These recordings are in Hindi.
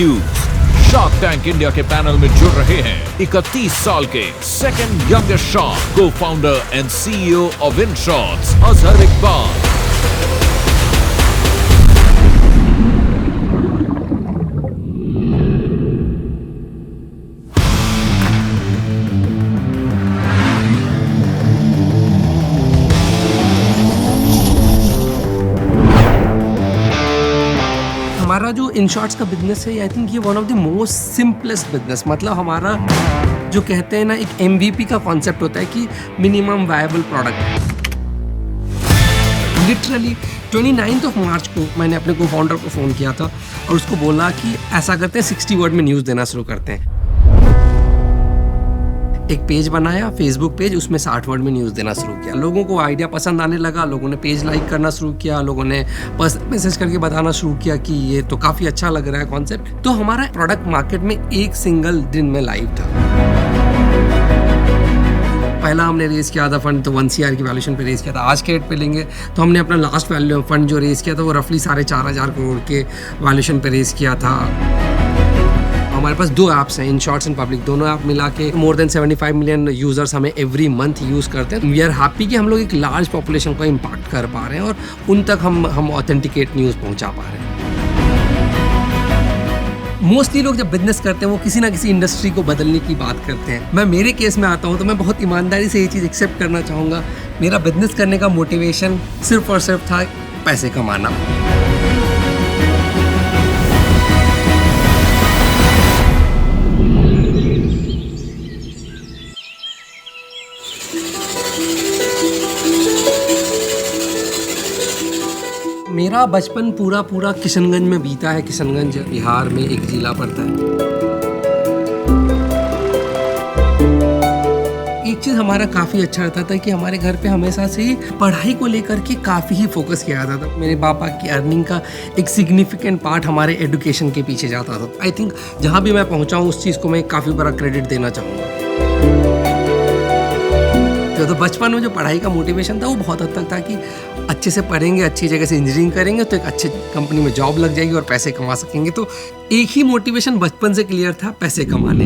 न्यूज। शार्क टैंक इंडिया के पैनल में जुड़ रहे हैं 31 साल के सेकंड यंगेस्ट शार्क, को founder and CEO of InShots Azhar Iqbal. हमारा जो InShots का बिजनेस है, आई थिंक ये one of the most simplest business. मतलब हमारा जो कहते हैं ना, एक MVP का कॉन्सेप्ट होता है कि minimum viable product. Literally 29 of March को मैंने अपने को फाउंडर को फ़ोन किया था और उसको बोला कि ऐसा करते हैं 60 वर्ड में न्यूज़ देना शुरू करते हैं। एक पेज बनाया, फेसबुक पेज, उसमें 60 वर्ड में न्यूज़ देना शुरू किया। लोगों को आइडिया पसंद आने लगा, लोगों ने पेज लाइक करना शुरू किया, लोगों ने पर्सनल मैसेज करके बताना शुरू किया कि ये तो काफ़ी अच्छा लग रहा है कॉन्सेप्ट। तो हमारा प्रोडक्ट मार्केट में एक सिंगल दिन में लाइव था। पहला हमने रेस किया था फंड, तो 1 CR की वैल्यूएशन पे रेस किया था। आज के रेट पे लेंगे तो हमने अपना लास्ट फंड जो रेस किया था वो रफली 4,500 करोड़ के वैल्यूएशन पे रेस किया था। हमारे पास 2 ऐप्स हैं, InShots एंड पब्लिक, दोनों ऐप मिला के मोर देन 75 मिलियन यूजर्स हमें एवरी मंथ यूज़ करते हैं। वी आर हैप्पी कि हम लोग एक लार्ज पॉपुलेशन को इम्पैक्ट कर पा रहे हैं और उन तक हम ऑथेंटिकेट न्यूज़ पहुंचा पा रहे हैं। मोस्टली लोग जब बिजनेस करते हैं वो किसी ना किसी इंडस्ट्री को बदलने की बात करते हैं। मैं मेरे केस में आता हूँ तो मैं बहुत ईमानदारी से ये चीज़ एक्सेप्ट करना चाहूँगा। मेरा बिजनेस करने का मोटिवेशन सिर्फ और सिर्फ था पैसे कमाना। मेरा बचपन पूरा किशनगंज में बीता है। किशनगंज बिहार में एक जिला पड़ता है। एक चीज़ हमारा काफ़ी अच्छा रहता था कि हमारे घर पे हमेशा से ही पढ़ाई को लेकर के काफ़ी ही फोकस किया जाता था। मेरे पापा की अर्निंग का एक सिग्निफिकेंट पार्ट हमारे एजुकेशन के पीछे जाता था। आई थिंक जहाँ भी मैं पहुँचा हूँ उस चीज़ को मैं काफ़ी बड़ा क्रेडिट देना चाहूँगा। तो बचपन में जो पढ़ाई का मोटिवेशन था वो बहुत हद तक था कि अच्छे से पढ़ेंगे, अच्छी जगह से इंजीनियरिंग करेंगे तो एक अच्छे कंपनी में जॉब लग जाएगी और पैसे कमा सकेंगे। तो एक ही मोटिवेशन बचपन से क्लियर था, पैसे कमाने।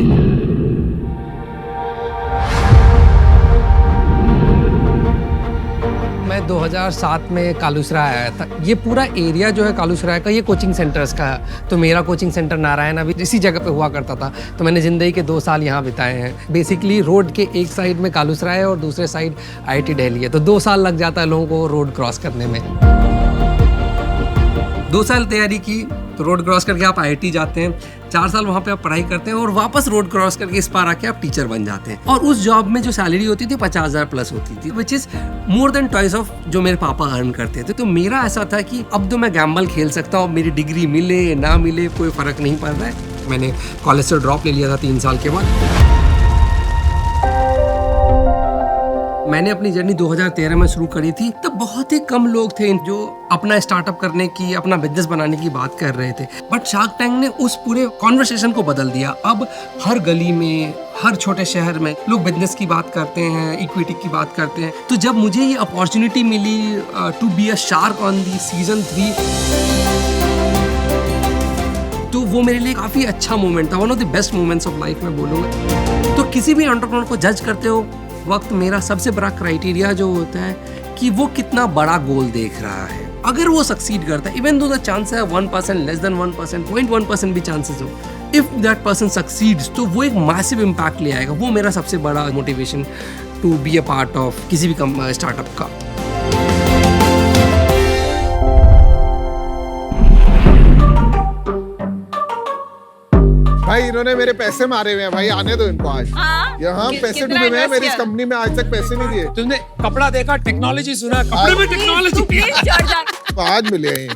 मैं 2007 में कालूसराय आया था। ये पूरा एरिया जो है कालूसराय का, ये कोचिंग सेंटर्स का है। तो मेरा कोचिंग सेंटर नारायण अभी इसी जगह पे हुआ करता था। तो मैंने ज़िंदगी के 2 साल यहाँ बिताए हैं। बेसिकली रोड के एक साइड में कालूसराय है और दूसरे साइड IIT दिल्ली है। तो 2 साल लग जाता है लोगों को रोड क्रॉस करने में। 2 साल तैयारी की तो रोड क्रॉस करके आप IIT जाते हैं। 4 साल वहाँ पे आप पढ़ाई करते हैं और वापस रोड क्रॉस करके इस पार आके आप टीचर बन जाते हैं। और उस जॉब में जो सैलरी होती थी 50,000 प्लस होती थी, which is more than twice of जो मेरे पापा अर्न करते थे। तो मेरा ऐसा था कि अब तो मैं गैम्बल खेल सकता हूँ, मेरी डिग्री मिले ना मिले कोई फ़र्क नहीं पड़ रहा है। मैंने कॉलेज से ड्रॉप ले लिया था 3 साल के बाद। मैंने अपनी जर्नी 2013 में शुरू करी थी। तब बहुत ही कम लोग थे जो अपना स्टार्टअप करने की, अपना बिजनेस बनाने की बात कर रहे थे। बट शार्क टैंक ने उस पूरे कॉन्वर्सेशन को बदल दिया। अब हर गली में, हर छोटे शहर में लोग बिजनेस की बात करते हैं, इक्विटी की बात करते हैं। तो जब मुझे ये अपॉर्चुनिटी मिली to be a shark on the season 3, तो वो मेरे लिए काफ़ी अच्छा मोमेंट था। One of the best moments of life में बोलूँगा। तो किसी भी एंटरप्रेन्योर को जज करते हो वक्त मेरा सबसे बड़ा क्राइटेरिया जो होता है कि वो कितना बड़ा गोल देख रहा है। अगर वो सक्सीड करता है, इवन दो द चांस है 1%, लेस देन 1%, 0.1% भी चांसेस हो, इफ दैट पर्सन सक्सीड्स तो वो एक मैसिव इम्पैक्ट ले आएगा। वो मेरा सबसे बड़ा motivation to be a part of किसी भी स्टार्टअप का। भाई इन्होंने मेरे पैसे मारे हुए हैं भाई, आने दो इनको आज। यहाँ पैसे डूबे हुए हैं, मेरी इस कंपनी में आज तक पैसे नहीं दिए। तुमने कपड़ा देखा, टेक्नोलॉजी सुना, कपड़े में टेक्नोलॉजी। तो आज मिले हैं।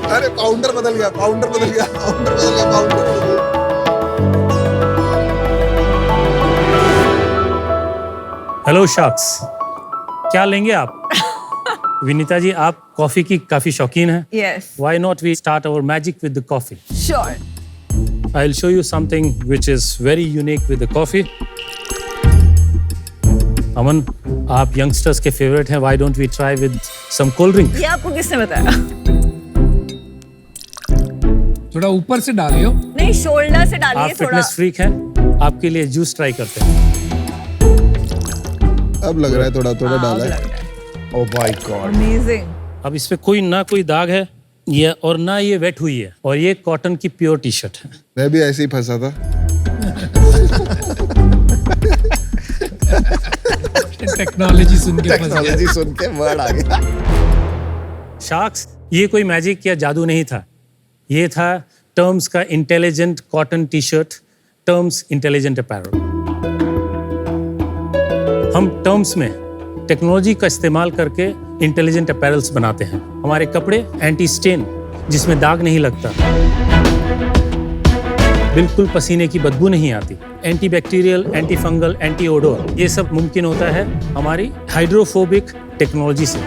अरे काउंटर बदल गया, काउंटर बदल गया, काउंटर बदल गया, काउंटर बदल गया। हेलो शार्क्स, क्या लेंगे आप? विनीता जी, आप कॉफी की काफी शौकीन हैं। Yes. Why not we start our magic with the coffee? Sure. I'll show you something which is very unique with the coffee. अमन, आप यंगस्टर्स के फेवरेट हैं. Why don't we try with some cold drink? ये आपको किसने बताया? थोड़ा ऊपर से डालियो. नहीं, शोल्डर से डालिए आप थोड़ा. फिटनेस फ्रीक हैं, आपके लिए जूस ट्राई करते हैं. अब लग रहा है थोड़ा थोड़ा डाला है. लग रहा है. Oh my God. Amazing. अब इस पे कोई ना कोई दाग है ये, और ना ये वेट हुई है, और ये कॉटन की प्योर टी शर्ट है. मैं भी ऐसे ही फंसा था. टेक्नोलॉजी सुन के फंस गया. टेक्नोलॉजी सुन के वर्ड आ गया. शार्क्स, ये कोई मैजिक या जादू नहीं था. ये था टर्म्स का intelligent cotton T shirt, terms intelligent apparel. हम टर्म्स में टेक्नोलॉजी का इस्तेमाल करके इंटेलिजेंट अपैरल्स बनाते हैं. हमारे कपड़े एंटी स्टेन, जिसमें दाग नहीं लगता, बिल्कुल पसीने की बदबू नहीं आती, anti bacterial, anti fungal, anti odour, ये सब मुमकिन होता है हमारी हाइड्रोफोबिक टेक्नोलॉजी से.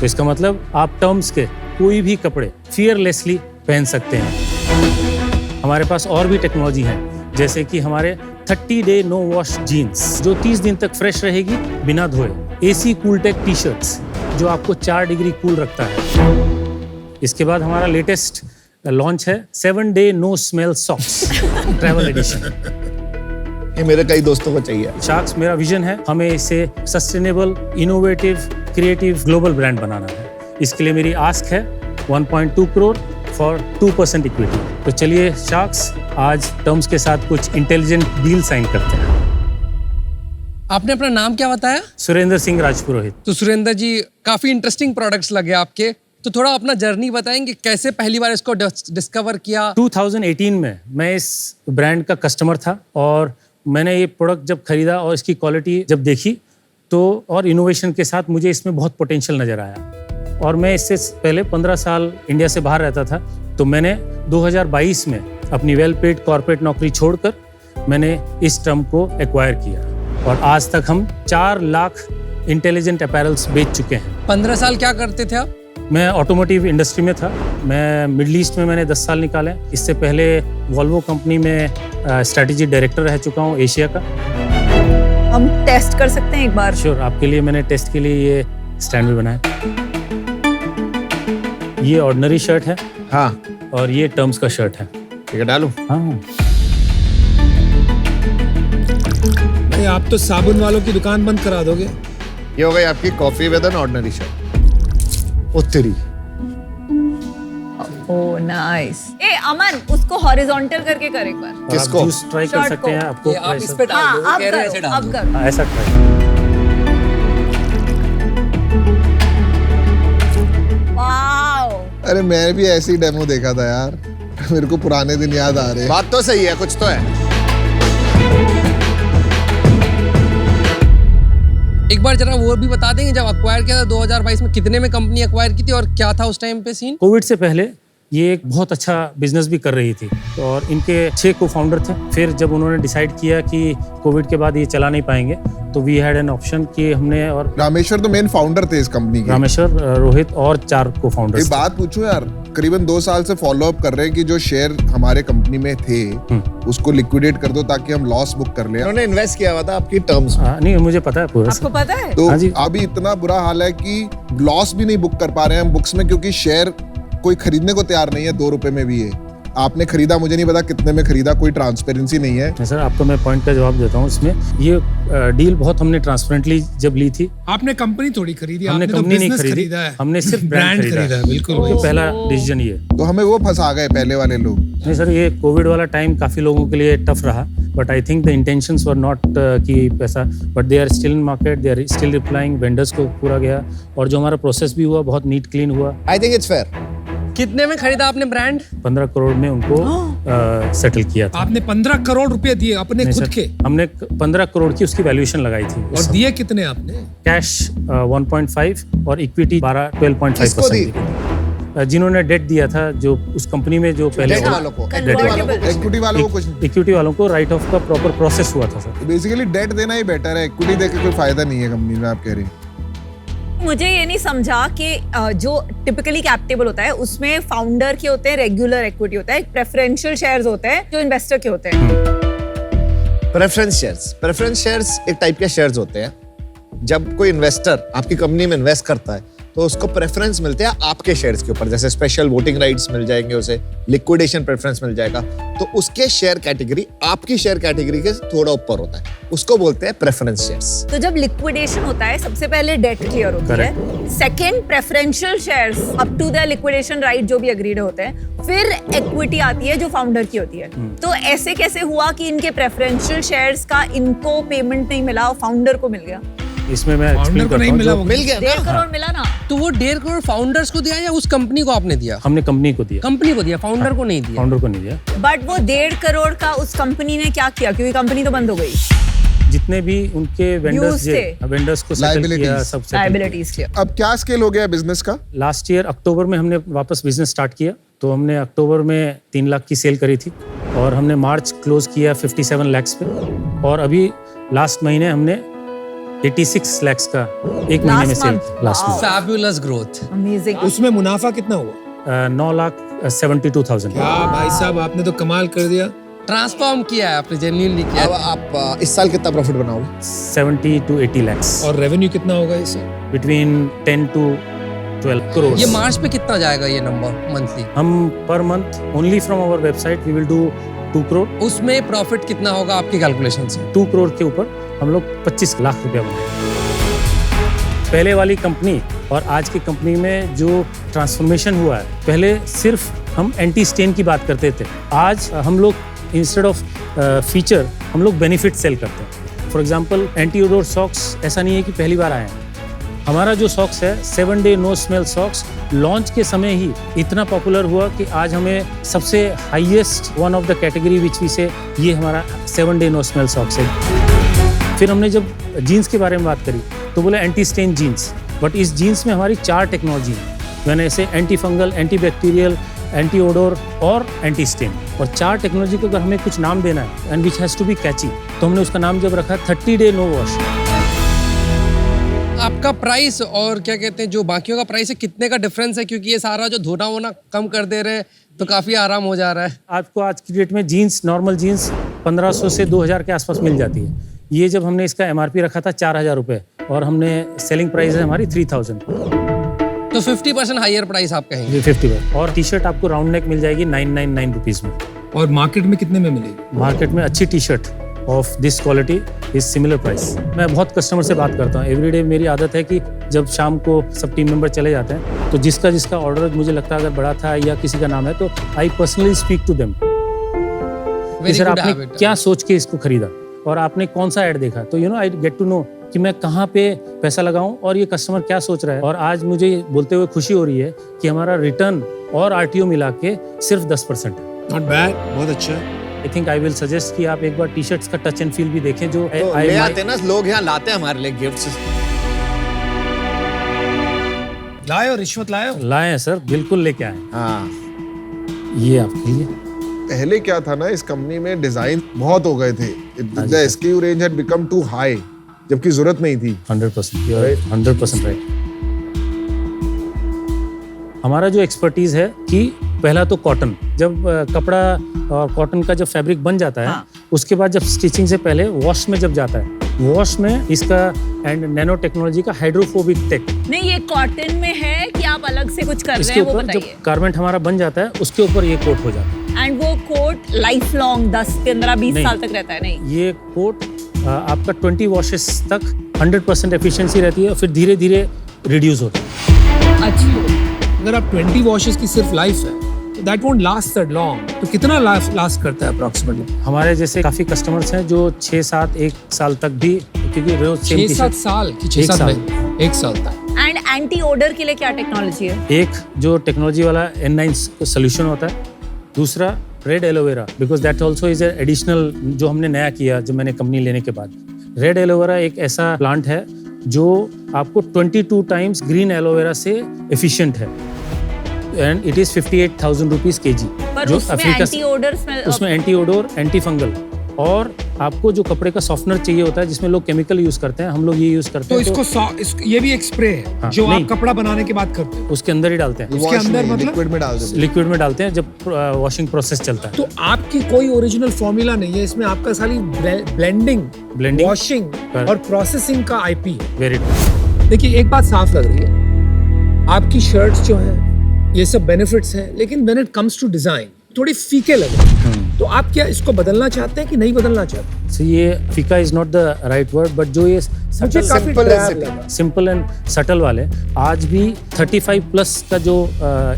तो इसका मतलब आप टर्म्स के कोई भी कपड़े फियरलेसली पहन सकते हैं. हमारे पास और भी टेक्नोलॉजी है, जैसे कि हमारे 30 डे नो वॉश जीन्स, जो 30 दिन तक फ्रेश रहेगी बिना धोए. एसी कूलटेक टी शर्ट्स, जो आपको 4 डिग्री कूल रखता है. इसके बाद हमारा लेटेस्ट लॉन्च है 7 day no smell socks, travel edition. ये मेरे कई दोस्तों को चाहिए. शार्क्स, मेरा विजन है हमें इसे sustainable, innovative, creative global brand बनाना है. इसके लिए मेरी आस्क है 1.2 करोड़ फॉर 2% इक्विटी. तो चलिए शार्क्स, आज टर्म्स के साथ कुछ इंटेलिजेंट डील साइन करते हैं. आपने अपना नाम क्या बताया? सुरेंद्र सिंह राजपुरोहित. तो सुरेंद्र जी, काफी इंटरेस्टिंग प्रोडक्ट्स लगे आपके. तो थोड़ा अपना जर्नी बताएंगे, कैसे पहली बार इसको डिस्कवर किया? 2018 में मैं इस ब्रांड का कस्टमर था, और मैंने ये प्रोडक्ट जब खरीदा और इसकी क्वालिटी जब देखी, तो और इनोवेशन के साथ मुझे इसमें बहुत पोटेंशियल नज़र आया. और मैं इससे पहले 15 साल इंडिया से बाहर रहता था. तो मैंने 2022 में अपनी वेल पेड कॉर्पोरेट नौकरी छोड़कर मैंने इस टर्म को एक्वायर किया, और आज तक हम 4 लाख इंटेलिजेंट अपैरल्स बेच चुके हैं. 15 साल क्या करते थे आप? मैं ऑटोमोटिव इंडस्ट्री में था. मैं मिडल ईस्ट में मैंने 10 साल निकाले. इससे पहले वॉल्वो कंपनी में स्ट्रैटेजी डायरेक्टर रह चुका हूँ एशिया का. हम टेस्ट कर सकते हैं एक बार? श्योर, आपके लिए मैंने टेस्ट के लिए ये स्टैंड भी बनाया. ये ऑर्डिनरी शर्ट है. हाँ, और ये टर्म्स का शर्ट है. ठीक है, डालूं? हाँ. भाई, आप तो साबुन वालों की दुकान बंद करा दोगे. ये हो गई आपकी coffee with an ordinary shirt. ओ तेरी. Oh nice. ए अमन, उसको हॉरिजॉन्टल करके कर एक बार. और किसको? आप जूस ट्राई कर शर्ट सकते हैं. को। आपको ये आप ऐसा- इस पे डाल हाँ, दो, अब कह रहे हैं ऐसे करो, डाल अब दो. करो. हाँ, ऐसा ट्राई. वाओ. अरे मैं भी ऐसी डेमो देखा था यार. मेरे को पुराने दिन याद आ रहे हैं. बात तो सही है, कुछ तो है. एक बार जरा वो भी बता देंगे, जब अक्वायर किया था 2022 में, कितने में कंपनी अक्वायर की थी और क्या था उस टाइम पे सीन? कोविड से पहले ये एक बहुत अच्छा बिजनेस भी कर रही थी, और इनके 6 को फाउंडर थे. फिर जब उन्होंने डिसाइड किया कि कोविड के बाद ये चला नहीं पाएंगे, तो वी हैड एन ऑप्शन कि हमने, और रामेश्वर तो मेन फाउंडर थे इस कंपनी के. रामेश्वर, रोहित और 4 को एक फाउंडर्स. बात पूछूं यार, करीबन 2 साल से फॉलो अप कर रहे हैं कि जो शेयर हमारे कंपनी में थे उसको लिक्विडेट कर दो ताकि हम लॉस बुक कर ले. उन्होंने इन्वेस्ट किया हुआ था आपकी टर्म्स में. नहीं, मुझे पता है पूरा. आपको पता है? तो हाँ जी. अभी इतना बुरा हाल है कि लॉस भी नहीं बुक कर पा रहे हैं हम बुक्स में, क्योंकि शेयर कोई खरीदने को तैयार नहीं है. 2 रुपए में भी है. आपने खरीदा, मुझे नहीं पता कितने में खरीदा, कोई ट्रांसपेरेंसी नहीं है. सर, आपको मैं पॉइंट का जवाब देता हूँ. इसमें ये डील बहुत हमने ट्रांसपेरेंटली जब ली थी. आपने कंपनी थोड़ी खरीदी, हमने आपने तो कंपनी नहीं बिजनेस खरीदी, खरीदा है. हमने सिर्फ ब्रांड खरीदा है. बिल्कुल. ये पहला डिसीजन ये. तो हमें वो फंसा गए पहले वाले लोग. नहीं सर, ये कोविड वाला टाइम काफी लोगों के लिए टफ रहा, but I think the intentions were not कि पैसा, but they are still in market, they are still replying. Vendors को पूरा गया, और जो हमारा प्रोसेस भी हुआ बहुत नीट क्लीन हुआ. I think it's fair. कितने में खरीदा आपने ब्रांड? 15 करोड़ में उनको सेटल किया था. आपने 15 करोड़ रुपए दिए अपने नहीं खुद सर, के, हमने 15 करोड़ की उसकी वैल्यूएशन लगाई थी. और दिए कितने आपने? कैश 1.5 और इक्विटी 12.5% किसको दी? जिन्होंने डेट दिया था, जो उस कंपनी में जो पहले डेट वालों को, Convertible. इक्विटी वालों को कुछ नहीं. इक्विटी वालों को राइट ऑफ का प्रॉपर प्रोसेस हुआ था सर. बेसिकली डेट देना ही बेटर है. इक्विटी देके कोई फायदा नहीं है कंपनी में, आप कह रहे हैं. मुझे ये नहीं समझा कि जो टिपिकली कैप टेबल होता है उसमें फाउंडर के होते हैं, रेगुलर इक्विटी होता है, प्रेफरेंशियल शेयर्स होते हैं जो इन्वेस्टर के होते हैं। प्रेफरेंस शेयर्स एक टाइप के शेयर्स होते हैं। जब कोई इन्वेस्टर आपकी कंपनी में इन्वेस्ट करता है तो उसको प्रेफरेंस मिलते हैं आपके शेयर्स के ऊपर, जैसे स्पेशल वोटिंग राइट्स मिल जाएंगे, उसे लिक्विडेशन प्रेफरेंस मिल जाएगा। तो उसके शेयर कैटेगरी आपकी शेयर कैटेगरी के थोड़ा ऊपर होता है, उसको बोलते हैं प्रेफरेंस शेयर्स। तो जब लिक्विडेशन होता है सबसे पहले डेट क्लियर होती है, second preferential shares up to the liquidation right जो भी अग्रीड होते हैं, फिर इक्विटी आती है जो फाउंडर की होती है। तो ऐसे कैसे हुआ कि इनके प्रेफरेंशियल शेयर्स का इनको पेमेंट नहीं मिला और फाउंडर को मिल गया? इसमें मैं एक्सप्लेन करता हूं। मिला, मिल गया 1.5 करोड़ मिला ना। तो वो 1.5 करोड़ फाउंडर्स को दिया या उस कंपनी को आपने दिया? हमने कंपनी को दिया, कंपनी को दिया, फाउंडर को नहीं दिया। फाउंडर को नहीं दिया। बट वो 1.5 करोड़ का उस कंपनी ने क्या किया, क्योंकि कंपनी तो बंद हो गई, जितने भी उनके वेंडर्स को सेटल किया, Liabilities. सब settle किया। लायबिलिटीज किया। अब क्या स्केल हो गया बिजनेस का? लास्ट ईयर अक्टूबर में हमने वापस बिजनेस स्टार्ट किया, तो हमने अक्टूबर में 3 लाख की सेल करी थी और हमने मार्च क्लोज किया 57 लाख पे, और अभी लास्ट महीने हमने 86 लाख का एक महीने में sale month? Last Wow. Month. Fabulous growth. Amazing. उसमें मुनाफा कितना हुआ? 9,72,000। क्या भाई साहब, आपने तो कमाल कर दिया। ट्रांसफॉर्म किया है आपने, जेन्युइनली किया अब है। आप इस साल कितना प्रॉफिट बनाओगे? 70 to 80 lakhs, और रेवेन्यू कितना होगा इससे? between 10 to 12 crores। ये मार्च पे कितना जाएगा ये नंबर मंथली? हम per month only from our website we will do 2 crore. उसमें प्रॉफिट कितना होगा आपकी कैलकुलेशन से? 2 करोड़ के ऊपर हम लोग 25 लाख रुपया बनाए। पहले वाली कंपनी और आज की कंपनी में जो ट्रांसफॉर्मेशन हुआ है, पहले सिर्फ हम एंटी स्टेन की बात करते थे, आज हम लोग इंस्टेड ऑफ फीचर हम लोग बेनिफिट सेल करते हैं। For example anti odour socks ऐसा नहीं है कि पहली बार आए हैं। हमारा जो सॉक्स है 7 day no smell socks launch के समय ही इतना पॉपुलर हुआ कि आज हमें सबसे highest one of the category which we say ये हमारा 7 डे नो स्मेल सॉक्स है। फिर हमने जब जीन्स के बारे में बात करी तो बोले एंटी स्टेन जीन्स, बट इस जीन्स में हमारी 4 टेक्नोलॉजी है। मैंने ऐसे anti fungal, anti bacterial, anti odour और एंटी स्टेन, और 4 टेक्नोलॉजी को अगर हमें कुछ नाम देना है and which has to be catchy, तो हमने उसका नाम जब रखा 30 डे नो वॉश। आपका प्राइस और क्या कहते हैं जो बाकियों का प्राइस है, कितने का डिफरेंस है? क्योंकि ये सारा जो धोना वोना कम कर दे रहे हैं तो काफी आराम हो जा रहा है। आपको आज की डेट में जीन्स, नॉर्मल जीन्स 1500 से 2000 के आसपास मिल जाती है। ये जब हमने इसका MRP रखा था 4000 रुपये और हमने सेलिंग प्राइस है हमारी 3000। तो 50% हायर प्राइस आप कहेंगे? ये 50। और टी शर्ट आपको राउंड नेक मिल जाएगी 999 रुपीज़ में। और मार्केट में कितने में मिलेगी? मार्केट में अच्छी T shirt of this quality is similar price. मैं बहुत कस्टमर से बात करता हूँ एवरीडे। मेरी आदत है कि जब शाम को सब टीम मेंबर चले जाते हैं तो जिसका ऑर्डर मुझे लगता है अगर बड़ा था या किसी का नाम है तो I personally speak to them कि सर आपने क्या सोच के इसको खरीदा और आपने कौन सा ऐड देखा, तो आई गेट टू नो कि मैं कहाँ पे पैसा लगाऊं और ये कस्टमर क्या सोच रहा है। और आज मुझे बोलते हुए खुशी हो रही है कि हमारा रिटर्न और RTO मिला के सिर्फ 10% है। नॉट बैड, बहुत अच्छा है। I think I will suggest कि आप एक बार टी शर्ट्स का टच एंड फील भी देखें जो तो ले आते हैं ना लोग, यहाँ लाते हैं हमारे लिए गिफ्ट्स। लाए हो रिश्वत लाए हो? लाए हैं सर, बिल्कुल लेके आए। हाँ, ये आपके लिए। पहले क्या था ना, इस कंपनी में डिजाइन बहुत हो गए थे। The SKU range had become too high, जबकि जरूरत नहीं थी। 100% 100% राइट। हमारा जो एक्सपर्टीज है कि पहला तो कॉटन, जब कपड़ा और कॉटन का जब फैब्रिक बन जाता है, हाँ। उसके बाद जब स्टिचिंग से पहले वॉश में जब जाता है, वॉश में इसका एंड नैनो टेक्नोलॉजी का हाइड्रोफोबिक टेक। नहीं, ये कॉटन में है कि आप अलग से कुछ कर रहे इसके हैं वो ऊपर जब बताइए। गारमेंट हमारा बन जाता है उसके ऊपर ये कोट हो जाता है। एंड वो कोट लाइफ लॉन्ग 10, 15, 20 नहीं। साल तक रहता है? नहीं, ये कोट आपका 20 वॉशेस तक 100% एफिशिएंसी रहती है और फिर धीरे धीरे रिड्यूस होता है। अच्छा। अगर आप 20 वॉशेस की सिर्फ लाइफ है तो that won't last that long. तो कितना लास्ट करता है अप्रॉक्सिमेटली? हमारे जैसे काफी कस्टमर्स हैं जो 6-7 1 साल तक भी, क्योंकि रोज सेम 6-7 साल की 6-7 में 1 साल तक। एंड एंटी ओडर के लिए क्या टेक्नोलॉजी है? एक जो टेक्नोलॉजी वाला N9 सोल्यूशन होता है, दूसरा red aloe vera, because that also is additional जो हमने नया किया जब मैंने कंपनी लेने के बाद। रेड एलोवेरा एक ऐसा प्लांट है जो आपको 22 टाइम्स ग्रीन एलोवेरा से एफिशिएंट है and it is 58,000 rupees kg। पर उसमें एंटी ओडर उसमें एंटी ओडोर, एंटी फंगल और आपको जो कपड़े का सॉफ्टनर चाहिए होता है जिसमें लोग केमिकल यूज करते हैं, हम लोग ये यूज करते तो हैं। ये भी एक स्प्रे है हाँ, जो नहीं। आप कपड़ा बनाने के बाद करते हो। उसके अंदर ही डालते हैं, उसके अंदर मतलब लिक्विड में डाल देते लिक्विड में डालते हैं जब वॉशिंग प्रोसेस चलता है। तो आपकी कोई ओरिजिनल फॉर्मूला नहीं है इसमें, आपका खाली ब्लेंडिंग, Blending, वॉशिंग correct. और प्रोसेसिंग का आईपी है। Very true. देखिए एक बात साफ लग रही है, आपकी शर्ट्स जो है ये सब बेनिफिट्स हैं, लेकिन when it comes to design थोड़ी फीके लग रहे हैं। तो आप क्या इसको बदलना चाहते हैं कि नहीं बदलना चाहते? So ये फीका is not the right word, but जो ये मुझे काफी ड्राई लगा। सिंपल एंड सटल वाले आज भी 35 प्लस का जो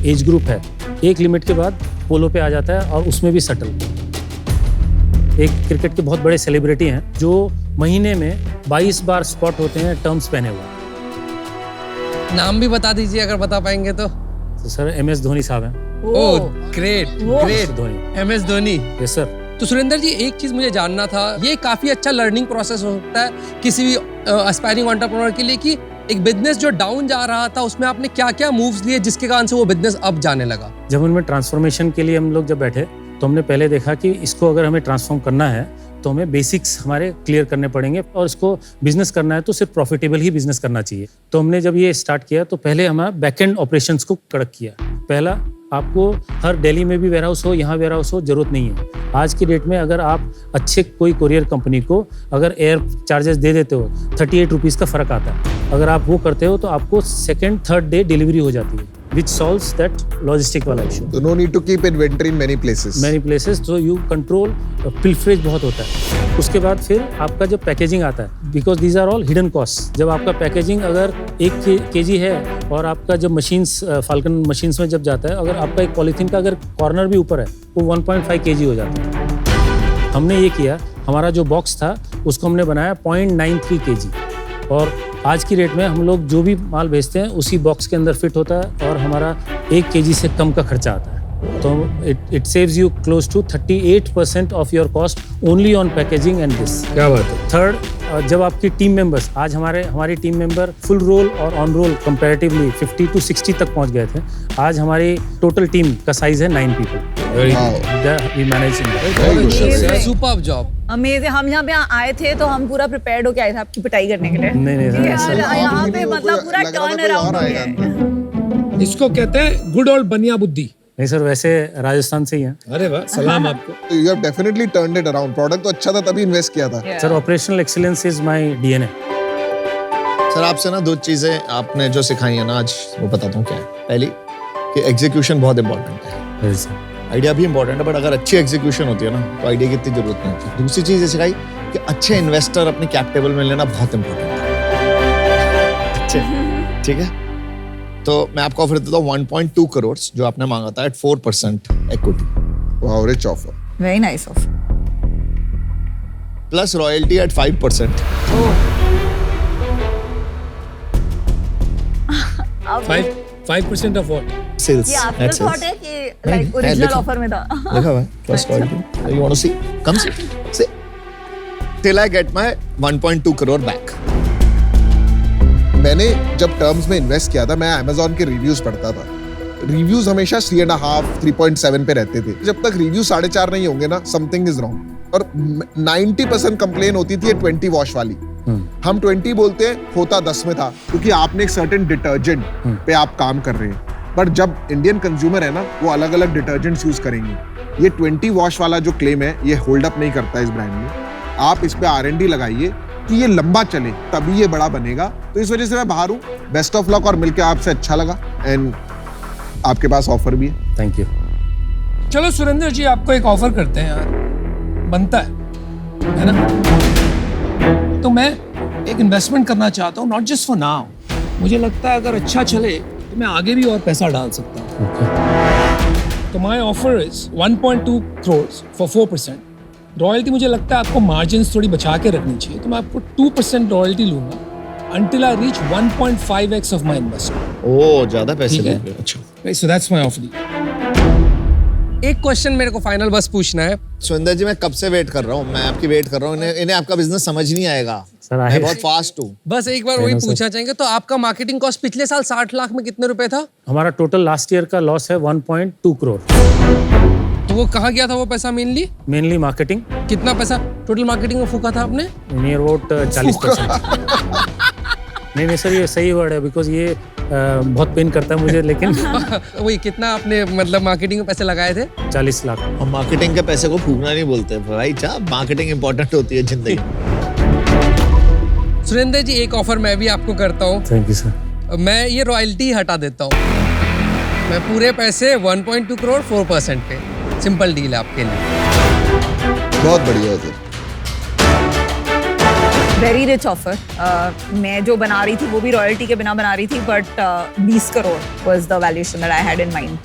एज ग्रुप है, एक लिमिट के बाद पोलो पे आ जाता है और उसमें भी सटल। एक क्रिकेट के बहुत बड़े सेलिब्रिटी हैं जो महीने में 22 बार स्पॉट होते हैं टर्म्स पहने हुए। नाम भी बता दीजिए अगर बता पाएंगे तो। तो सर MS धोनी साहब हैं। Oh great great, Dhoni, MS Dhoni. Yes sir. तो सुरेंद्र जी एक चीज मुझे जानना था, ये काफी अच्छा लर्निंग प्रोसेस होता है किसी भी एस्पायरिंग एंटरप्रेन्योर के लिए कि एक बिजनेस जो डाउन जा रहा था उसमें आपने क्या क्या मूव्स लिए जिसके कारण से वो बिजनेस अब जाने लगा। जब उनमें ट्रांसफॉर्मेशन के लिए हम लोग जब बैठे तो हमने पहले देखा कि इसको अगर हमें ट्रांसफॉर्म करना है तो हमें बेसिक्स हमारे क्लियर करने पड़ेंगे और इसको बिजनेस करना है तो सिर्फ प्रॉफिटेबल ही बिजनेस करना चाहिए। तो हमने जब ये स्टार्ट किया तो पहले हमारा बैकएंड ऑपरेशंस को कड़क किया। पहला, आपको हर दिल्ली में भी वेयरहाउस हो, यहाँ वेयरहाउस हो, जरूरत नहीं है। आज की डेट में अगर आप अच्छे कोई कोरियर कंपनी को अगर एयर चार्जेस दे देते हो 38 रुपीज़ का फ़र्क आता है। अगर आप वो करते हो तो आपको सेकेंड थर्ड डे डिलीवरी हो जाती है, which solves that logistic वाला issue. So no need to keep inventory in many places. Many places, so you control pilferage बहुत होता है। उसके बाद फिर आपका जब पैकेजिंग आता है, because these are all hidden costs। जब आपका पैकेजिंग अगर 1 kg है और आपका जब मशीन्स फाल्कन मशीन्स में जब जाता है, अगर आपका एक पॉलीथीन का अगर कॉर्नर भी ऊपर है वो 1.5 kg हो जाता है। हमने ये किया, हमारा जो बॉक्स था उसको हमने बनाया 0.93 kg और आज की रेट में हम लोग जो भी माल भेजते हैं उसी बॉक्स के अंदर फिट होता है और हमारा 1 kg से कम का खर्चा आता है। तो it saves you close to 38% of your cost only on packaging and this. क्या बात है। थर्ड, जब आपकी टीम मेंबर्स, आज हमारी टीम मेंबर फुल रोल और ऑन रोल कंपैरेटिवली 50 to 60 तक पहुंच गए थे। आज हमारी टोटल टीम का साइज है 9 people। We manage in that। Superb job. Amazing. हम यहाँ पे आए थे तो हम पूरा प्रिपेयर्ड होके आए थे आपकी पिटाई करने के लिए। नहीं, यार, यहाँ पे मतलब पूरा टर्न अराउंड हो गया है। इसको कहते हैं गुड ओल्ड बनिया बुद्धि। नहीं सर, वैसे राजस्थान से ही हैं। अरे वाह, सलाम आपको। So you have definitely turned it around. Product तो अच्छा था तभी इन्वेस्ट किया था। Sir, operational excellence is my DNA। Sir आपसे ना 2 चीजें आपने जो सिखाई है ना आज, वो बताता हूँ क्या है। पहली कि एग्जीक्यूशन बहुत इंपॉर्टेंट है। आइडिया भी इंपॉर्टेंट है, बट अगर अच्छी एग्जीक्यूशन होती है ना तो आइडिया की इतनी जरूरत नहीं होती। दूसरी चीज ये सिखाई कि अच्छे इन्वेस्टर अपने कैप टेबल में लेना बहुत इंपॉर्टेंट है। अच्छे, ठीक है। तो मैं आपको ऑफर देता हूँ 1.2 करोड़ जो आपने मांगा था at 4% equity. Wow, rich offer. Very nice of. Plus royalty at 5%। 5% of what? Sales. ये आफ्टर थॉट है कि लाइक ओरिजिनल ऑफर में था। लिखा हुआ है plus royalty. You want to see? कम से till I get my 1.2 crore back. मैंने जब टर्म्स में इन्वेस्ट किया था, मैं Amazon के रिव्यूज पढ़ता था। रिव्यूज हमेशा 3.5, 3.7 पे रहते थे। जब तक रिव्यू 4.5 नहीं होंगे ना, समथिंग इज रॉन्ग। और 90% कंप्लेन होती थी 20 वॉश वाली। हम 20 बोलते हैं, होता 10 में था, क्योंकि आपने एक सर्टेन डिटर्जेंट पे आप काम कर रहे हैं। पर जब इंडियन कंज्यूमर है ना, वो अलग अलग डिटर्जेंट्स यूज करेंगे। ये 20 वॉश वाला जो क्लेम है, ये होल्ड अप नहीं करता इस ब्रांड में। आप इस पे R&D लगाइए कि ये लंबा चले, तभी ये बड़ा बनेगा। तो इस वजह से मैं बाहर हूँ। बेस्ट ऑफ लक, और मिलके आपसे अच्छा लगा। एंड आपके पास ऑफर भी है। Thank you. चलो सुरेंद्र जी, आपको एक ऑफर करते हैं यार, बनता है ना? तो मैं एक इन्वेस्टमेंट करना चाहता हूँ, नॉट जस्ट फॉर नाउ। मुझे लगता है अगर अच्छा चले तो मैं आगे भी और पैसा डाल सकता हूँ। तो my offer is 1.2 crore for 4%। Royalty मुझे लगता है आपको मार्जिन्स थोड़ी बचा के रखनी चाहिए, तो मैं आपको 2% रॉयल्टी लूंगा until I reach 1.5x of my investment। ओ, ज्यादा पैसे ठीक है। लेंगे। अच्छा। So that's my offer। एक क्वेश्चन मेरे को फाइनल बस पूछना है। सुंदर जी, मैं कब से वेट कर रहा हूँ, मैं आपकी वेट कर रहा हूँ। इन्हें आपका बिजनेस समझ नहीं आएगा। सर, मैं बहुत फास्ट हूँ। बस एक बार वही पूछना चाहेंगे, तो आपका मार्केटिंग कॉस्ट पिछले साल 60 लाख में कितने रुपए था? हमारा टोटल लास्ट ईयर का लॉस है 1.2 करोड़। तो वो कहाँ गया था वो पैसा मेनली? मेनली मार्केटिंग, कितना पैसा टोटल मार्केटिंग में फूका था आपने? Near about 40%। नहीं सर, ये सही वर्ड है, बिकॉज ये बहुत पेन करता है मुझे, लेकिन वही कितना आपने मतलब मार्केटिंग में पैसे लगाए थे? 40 लाख। हम मार्केटिंग के पैसे को फूकना नहीं बोलते भाई साहब, मार्केटिंग इंपॉर्टेंट होती है जिंदगी में। सुरेंद्र जी, एक ऑफर मैं भी आपको करता हूँ। Thank you sir. मैं ये रॉयल्टी हटा देता हूँ, मैं पूरे पैसे 1.2 करोड़ 4% पे, सिंपल डील है आपके लिए। बहुत बढ़िया सर। Very rich offer. मैं जो बना रही थी वो भी रॉयल्टी के बिना बना रही थी, but 20 crore was the valuation that I had in mind.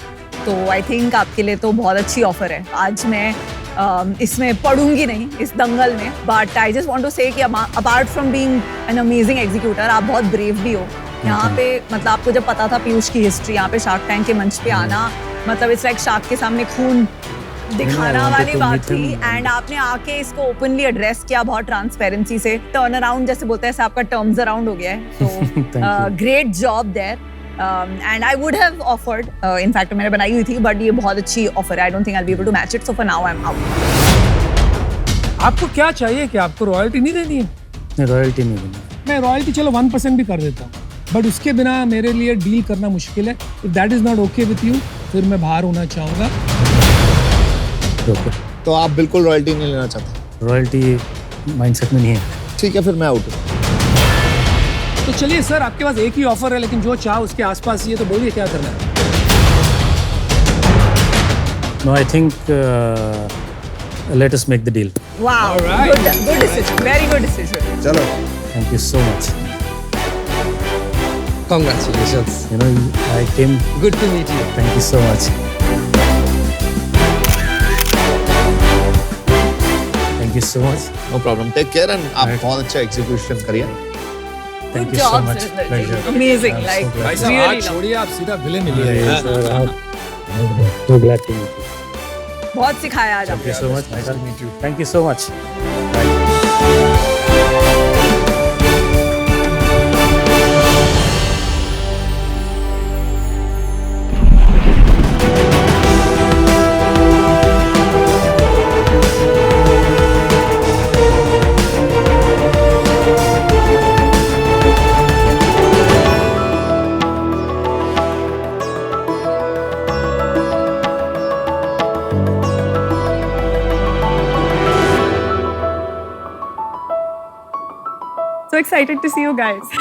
तो आई थिंक आपके लिए तो बहुत अच्छी ऑफर है। आज मैं इसमें पढ़ूंगी नहीं इस दंगल में, but I just want to say कि apart from being an amazing executor, आप बहुत ब्रेव भी हो। यहाँ पे मतलब आपको जब पता था पीयूष की हिस्ट्री, यहाँ पे शार्क टैंक के मंच पे आना, मतलब इट्स लाइक शार्क के सामने खून दिखाना वाली बात थी, एंड आपने आके इसको ओपनली एड्रेस किया बहुत ट्रांसपेरेंसी से। टर्न अराउंड जैसे बोलते हैं, ऐसे आपका टर्म्स अराउंड हो गया है, तो great job there. And I would have offered, in fact मैंने बनाई हुई थी, बट ये बहुत अच्छी ऑफर है। I don't think I will be able to match it, so for now I am out. आपको क्या चाहिए कि आपको रॉयल्टी नहीं देनी है? रॉयल्टी नहीं देनी। मैं रॉयल्टी चलो 1% भी कर देता हूँ, बट उसके बिना मेरे लिए डील करना मुश्किल है। If that is not okay with you, फिर मैं बाहर होना चाहूँगा। ओके, तो आप बिल्कुल रॉयल्टी नहीं लेना चाहते? रॉयल्टी माइंडसेट में नहीं है। ठीक है, फिर मैं आउट हूँ। तो चलिए सर, आपके पास एक ही ऑफर है, लेकिन जो चाह उसके आसपास ही है, तो बोलिए क्या करना है। No, I think let us make the deal. Wow, good decision, very good decision. चलो, thank you so much. Congratulations. You know, I came. Good to meet you. Thank you so much. Thank you so much. No problem, take care, and आप बहुत अच्छा एग्जीक्यूशन करिए। Thank Good you so job, much. Surinder ji. Pleasure. Amazing, I'm like so glad. भाई साहब, really आज love. छोड़िए, आप सीधा विलेन मिलिए। Yes, sir. I'm so glad to meet you. बहुत सिखाया आज Thank you आपने। so much. Nice to meet you. Thank you so much. Bye. So excited to see you guys.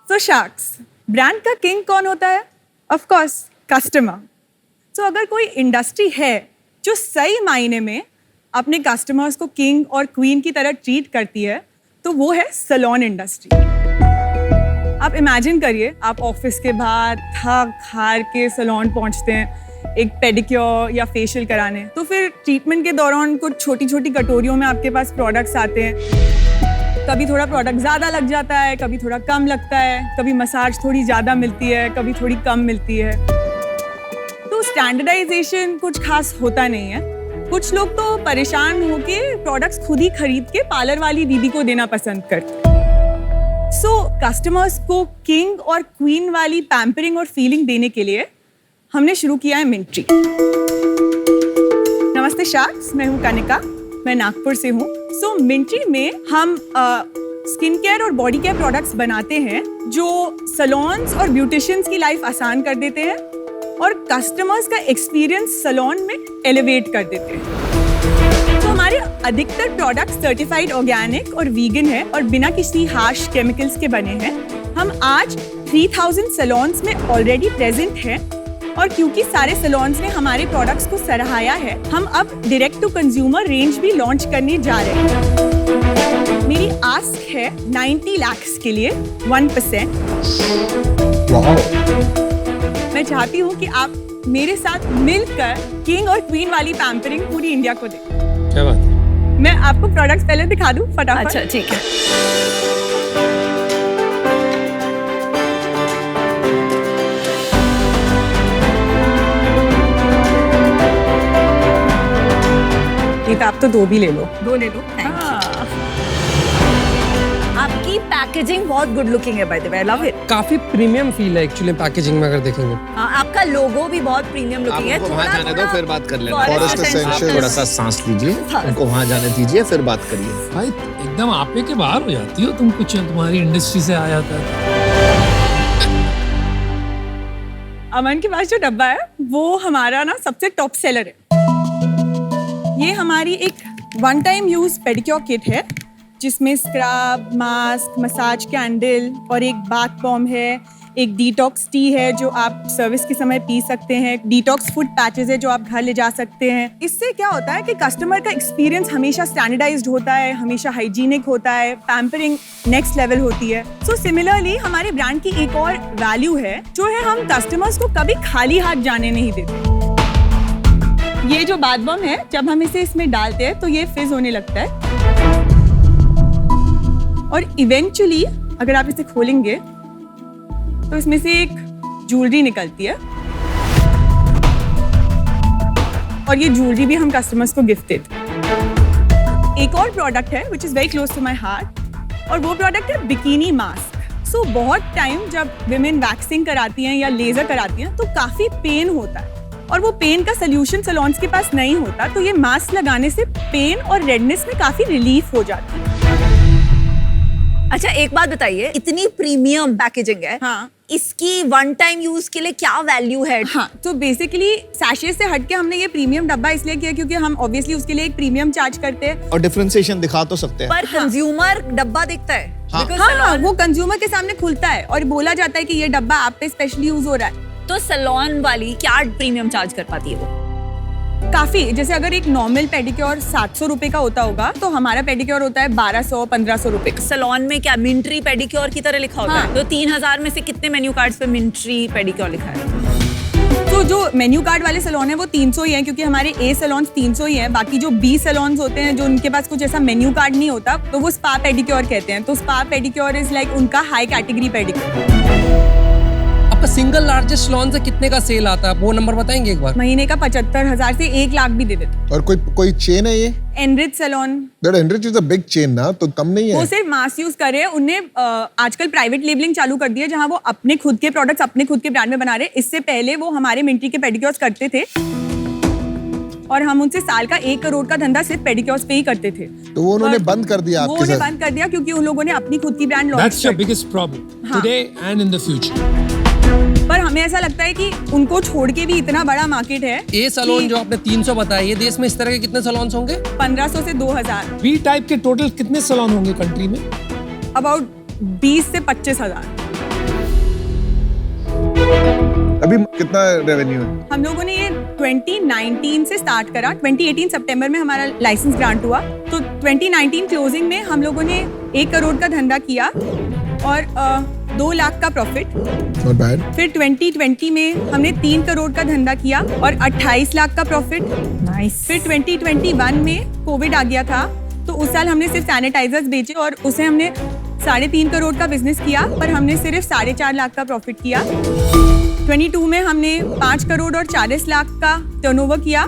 So Sharks, brand का किंग कौन होता है? Of course, customer. So अगर कोई इंडस्ट्री है जो सही मायने में अपने कस्टमर्स को किंग और क्वीन की तरह ट्रीट करती है, तो वो है सैलून इंडस्ट्री। आप इमेजिन करिए, आप ऑफिस के बाद थक हार के सैलून पहुंचते हैं एक पेडिक्योर या फेशियल कराने, तो फिर ट्रीटमेंट के दौरान कुछ छोटी छोटी कटोरियों में आपके पास प्रोडक्ट्स आते हैं। कभी थोड़ा प्रोडक्ट ज़्यादा लग जाता है, कभी थोड़ा कम लगता है, कभी मसाज थोड़ी ज़्यादा मिलती है, कभी थोड़ी कम मिलती है। तो स्टैंडर्डाइजेशन कुछ खास होता नहीं है। कुछ लोग तो परेशान होके प्रोडक्ट्स खुद ही खरीद के पार्लर वाली दीदी को देना पसंद करते हैं। सो कस्टमर्स को किंग और क्वीन वाली पैम्परिंग और फीलिंग देने के लिए हमने शुरू किया है मिंट्री। नमस्ते शार्क्स, मैं हूँ कनिका, मैं नागपुर से हूँ। सो मिंट्री में हम स्किन केयर और बॉडी केयर प्रोडक्ट्स बनाते हैं जो सैलून्स और ब्यूटिशियंस की लाइफ आसान कर देते हैं और कस्टमर्स का एक्सपीरियंस सैलून में एलिवेट कर देते हैं। तो हमारे अधिकतर प्रोडक्ट्स सर्टिफाइड ऑर्गेनिक और वीगन है और बिना किसी हार्श केमिकल्स के बने हैं। हम आज 3000 सैलून्स में ऑलरेडी प्रेजेंट हैं और क्योंकि सारे सैलून्स ने हमारे प्रोडक्ट्स को सराहाया है, हम अब डायरेक्ट टू कंज्यूमर रेंज भी लॉन्च करने जा रहे हैं। मेरी आस्क है 90 लाख के लिए 1%। मैं चाहती हूँ कि आप मेरे साथ मिलकर किंग और क्वीन वाली पैम्परिंग पूरी इंडिया को दें। क्या बात है? मैं आपको प्रोडक्ट्स पहले दिखा दूँ फटाफट। अच्छा, ठीक है। एक आप तो दो भी ले लो। दो ले लो। हाँ। आपकी आपकी पैकेजिंग बहुत गुड लुकिंग है by the way, I love it. काफी प्रीमियम फील है एक्चुअली पैकेजिंग में अगर देखेंगे। आपका लोगो भी बहुत प्रीमियम लुकिंग है। वहाँ जाने दो फिर बात कर लेना। Forest Essentials। थोड़ा सा सांस लीजिए, उनको वहाँ जाने दीजिए फिर बात करिए। भाई एकदम आपे के बाहर हो जाती हो तुम, कुछ तुम्हारी इंडस्ट्री से आ जाता है। अमन के पास जो डब्बा है वो हमारा ना सबसे टॉप सेलर है। ये हमारी एक one time use pedicure kit है जिसमें स्क्रब, मास्क, मसाज कैंडल और एक बाथ बॉम्ब है, एक डिटॉक्स टी है जो आप सर्विस के समय पी सकते हैं, डिटॉक्स फूड पैचेस है जो आप घर ले जा सकते हैं। इससे क्या होता है कि कस्टमर का एक्सपीरियंस हमेशा स्टैंडर्डाइज्ड होता है, हमेशा हाइजीनिक होता है, पैम्परिंग नेक्स्ट लेवल होती है। सो सिमिलरली हमारे ब्रांड की एक और वैल्यू है जो है हम कस्टमर्स को कभी खाली हाथ जाने नहीं देते। ये जो बाथ बॉम्ब है जब हम इसे इसमें डालते हैं तो ये फिज होने लगता है और इवेंचुअली अगर आप इसे खोलेंगे तो इसमें से एक ज्वेलरी निकलती है और ये ज्वेलरी भी हम कस्टमर्स को गिफ्ट देते हैं। एक और प्रोडक्ट है which is very close to my heart और वो प्रोडक्ट है बिकिनी मास्क। सो बहुत टाइम जब विमेन वैक्सिंग कराती हैं या लेजर कराती हैं तो काफी पेन होता है और वो पेन का सोल्यूशन सैलून्स के पास नहीं होता, तो ये मास्क लगाने से पेन और रेडनेस में काफी रिलीफ हो जाती है। अच्छा एक बात बताइए, इतनी प्रीमियम पैकेजिंग है, हाँ, इसकी वन टाइम यूज के लिए क्या वैल्यू है? हाँ, तो बेसिकली सैशे से हटके हमने ये प्रीमियम डब्बा इसलिए किया क्योंकि हम ऑब्वियसली उसके लिए एक प्रीमियम चार्ज करते हैं और डिफरेंशिएशन दिखा तो सकते हैं। पर कंज्यूमर डब्बा दिखता है। हाँ। Because हाँ, salon- वो कंज्यूमर के सामने खुलता है और बोला जाता है कि ये डब्बा आप पे स्पेशली यूज हो रहा है। तो सैलून वाली क्या प्रीमियम चार्ज कर पाती है वो? काफी, जैसे अगर एक नॉर्मल पेडिक्योर 700 रुपए का होता होगा तो हमारा पेडिक्योर होता है 1200-1500 रुपए का। सैलून में क्या मिंट्री पेडिक्योर की तरह लिखा होता हाँ। है? तो 3000 में से कितने मेन्यू कार्ड्स पे मिंट्री पेडिक्योर लिखा है? तो जो मेन्यू कार्ड वाले सैलून है वो 300 ही है क्योंकि हमारे ए सैलून्स 300 ही है। बाकी जो बी सैलून्स होते हैं जो उनके पास कुछ ऐसा मेन्यू कार्ड नहीं होता तो वो स्पा पेडिक्योर कहते हैं। तो स्पा पेडिक्योर इज लाइक उनका हाई कैटेगरी पेडिक्योर। आपका सिंगल लार्जेस्ट सैलून से कितने का सेल आता है, वो नंबर बताएंगे एक बार? महीने का 75,000 से 1 लाख भी दे देते। और कोई चेन है ये? Enrich salon, that Enrich is a big chain ना, तो कम नहीं है। वो सिर्फ मास यूज कर रहे हैं। उनने आजकल प्राइवेट लेबलिंग चालू कर दी है जहां वो अपने खुद के प्रोडक्ट्स अपने खुद के ब्रांड में बना रहे हैं। इससे पहले वो हमारे मिंट्री के पेडिक्योर्स करते थे और हम उनसे साल का 1 करोड़ का धंधा सिर्फ पेडिक्योर्स पे ही करते थे। तो वो उन्होंने पर बंद कर दिया वो आपके उन्हें साथ। बंद कर दिया क्योंकि उन लोगों ने अपनी खुद की ब्रांड लॉन्च That's your कर दी। biggest problem हाँ। today and in the future. पर हमें ऐसा लगता है कि उनको छोड़ के भी इतना बड़ा मार्केट है। ए सैलून जो आपने 300 बताया, ये देश में इस तरह के कितने सैलून्स होंगे? 1500 से 2000, B टाइप के टोटल कितने सैलून होंगे कंट्री में? अबाउट 20 से 25,000। अभी कितना रेवेन्यू है? हम लोगों ने ये 2019 से स्टार्ट करा। 2018 सितंबर में हमारा लाइसेंस ग्रांट हुआ। तो 2019 क्लोजिंग में हम लोगों ने 1 करोड़ का धंधा किया और 2 लाख का प्रॉफिट। Not bad. फिर 2020 में हमने 3 करोड़ का धंधा किया और 28 लाख का प्रॉफिट। नाइस। फिर 2021 में कोविड आ गया था तो उस साल हमने सिर्फ सैनिटाइजर्स बेचे और उसे हमने 3.5 करोड़ का बिजनेस किया पर हमने सिर्फ 4.5 लाख का प्रॉफिट किया। 22 में हमने 5 करोड़ और 40 लाख का टर्नओवर किया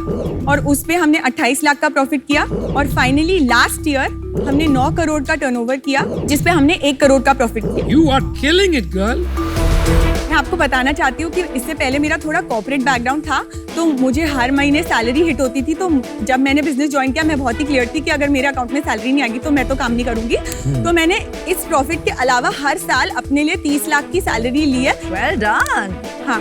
और उस पे हमने 28 लाख का प्रॉफिट किया और फाइनली लास्ट ईयर हमने 9 करोड़ का टर्नओवर किया जिस पे हमने 1 करोड़ का प्रॉफिट किया। You are killing it, girl. मैं आपको बताना चाहती हूँ कि इससे पहले मेरा थोड़ा कॉर्पोरेट बैकग्राउंड था तो मुझे हर महीने सैलरी हिट होती थी। तो जब मैंने बिजनेस ज्वाइन किया मैं बहुत ही क्लियर थी कि अगर मेरे अकाउंट में सैलरी नहीं आएगी तो मैं तो काम नहीं करूंगी। तो मैंने इस प्रॉफिट के अलावा हर साल अपने लिए 30 लाख की सैलरी ली है। Well done. हाँ,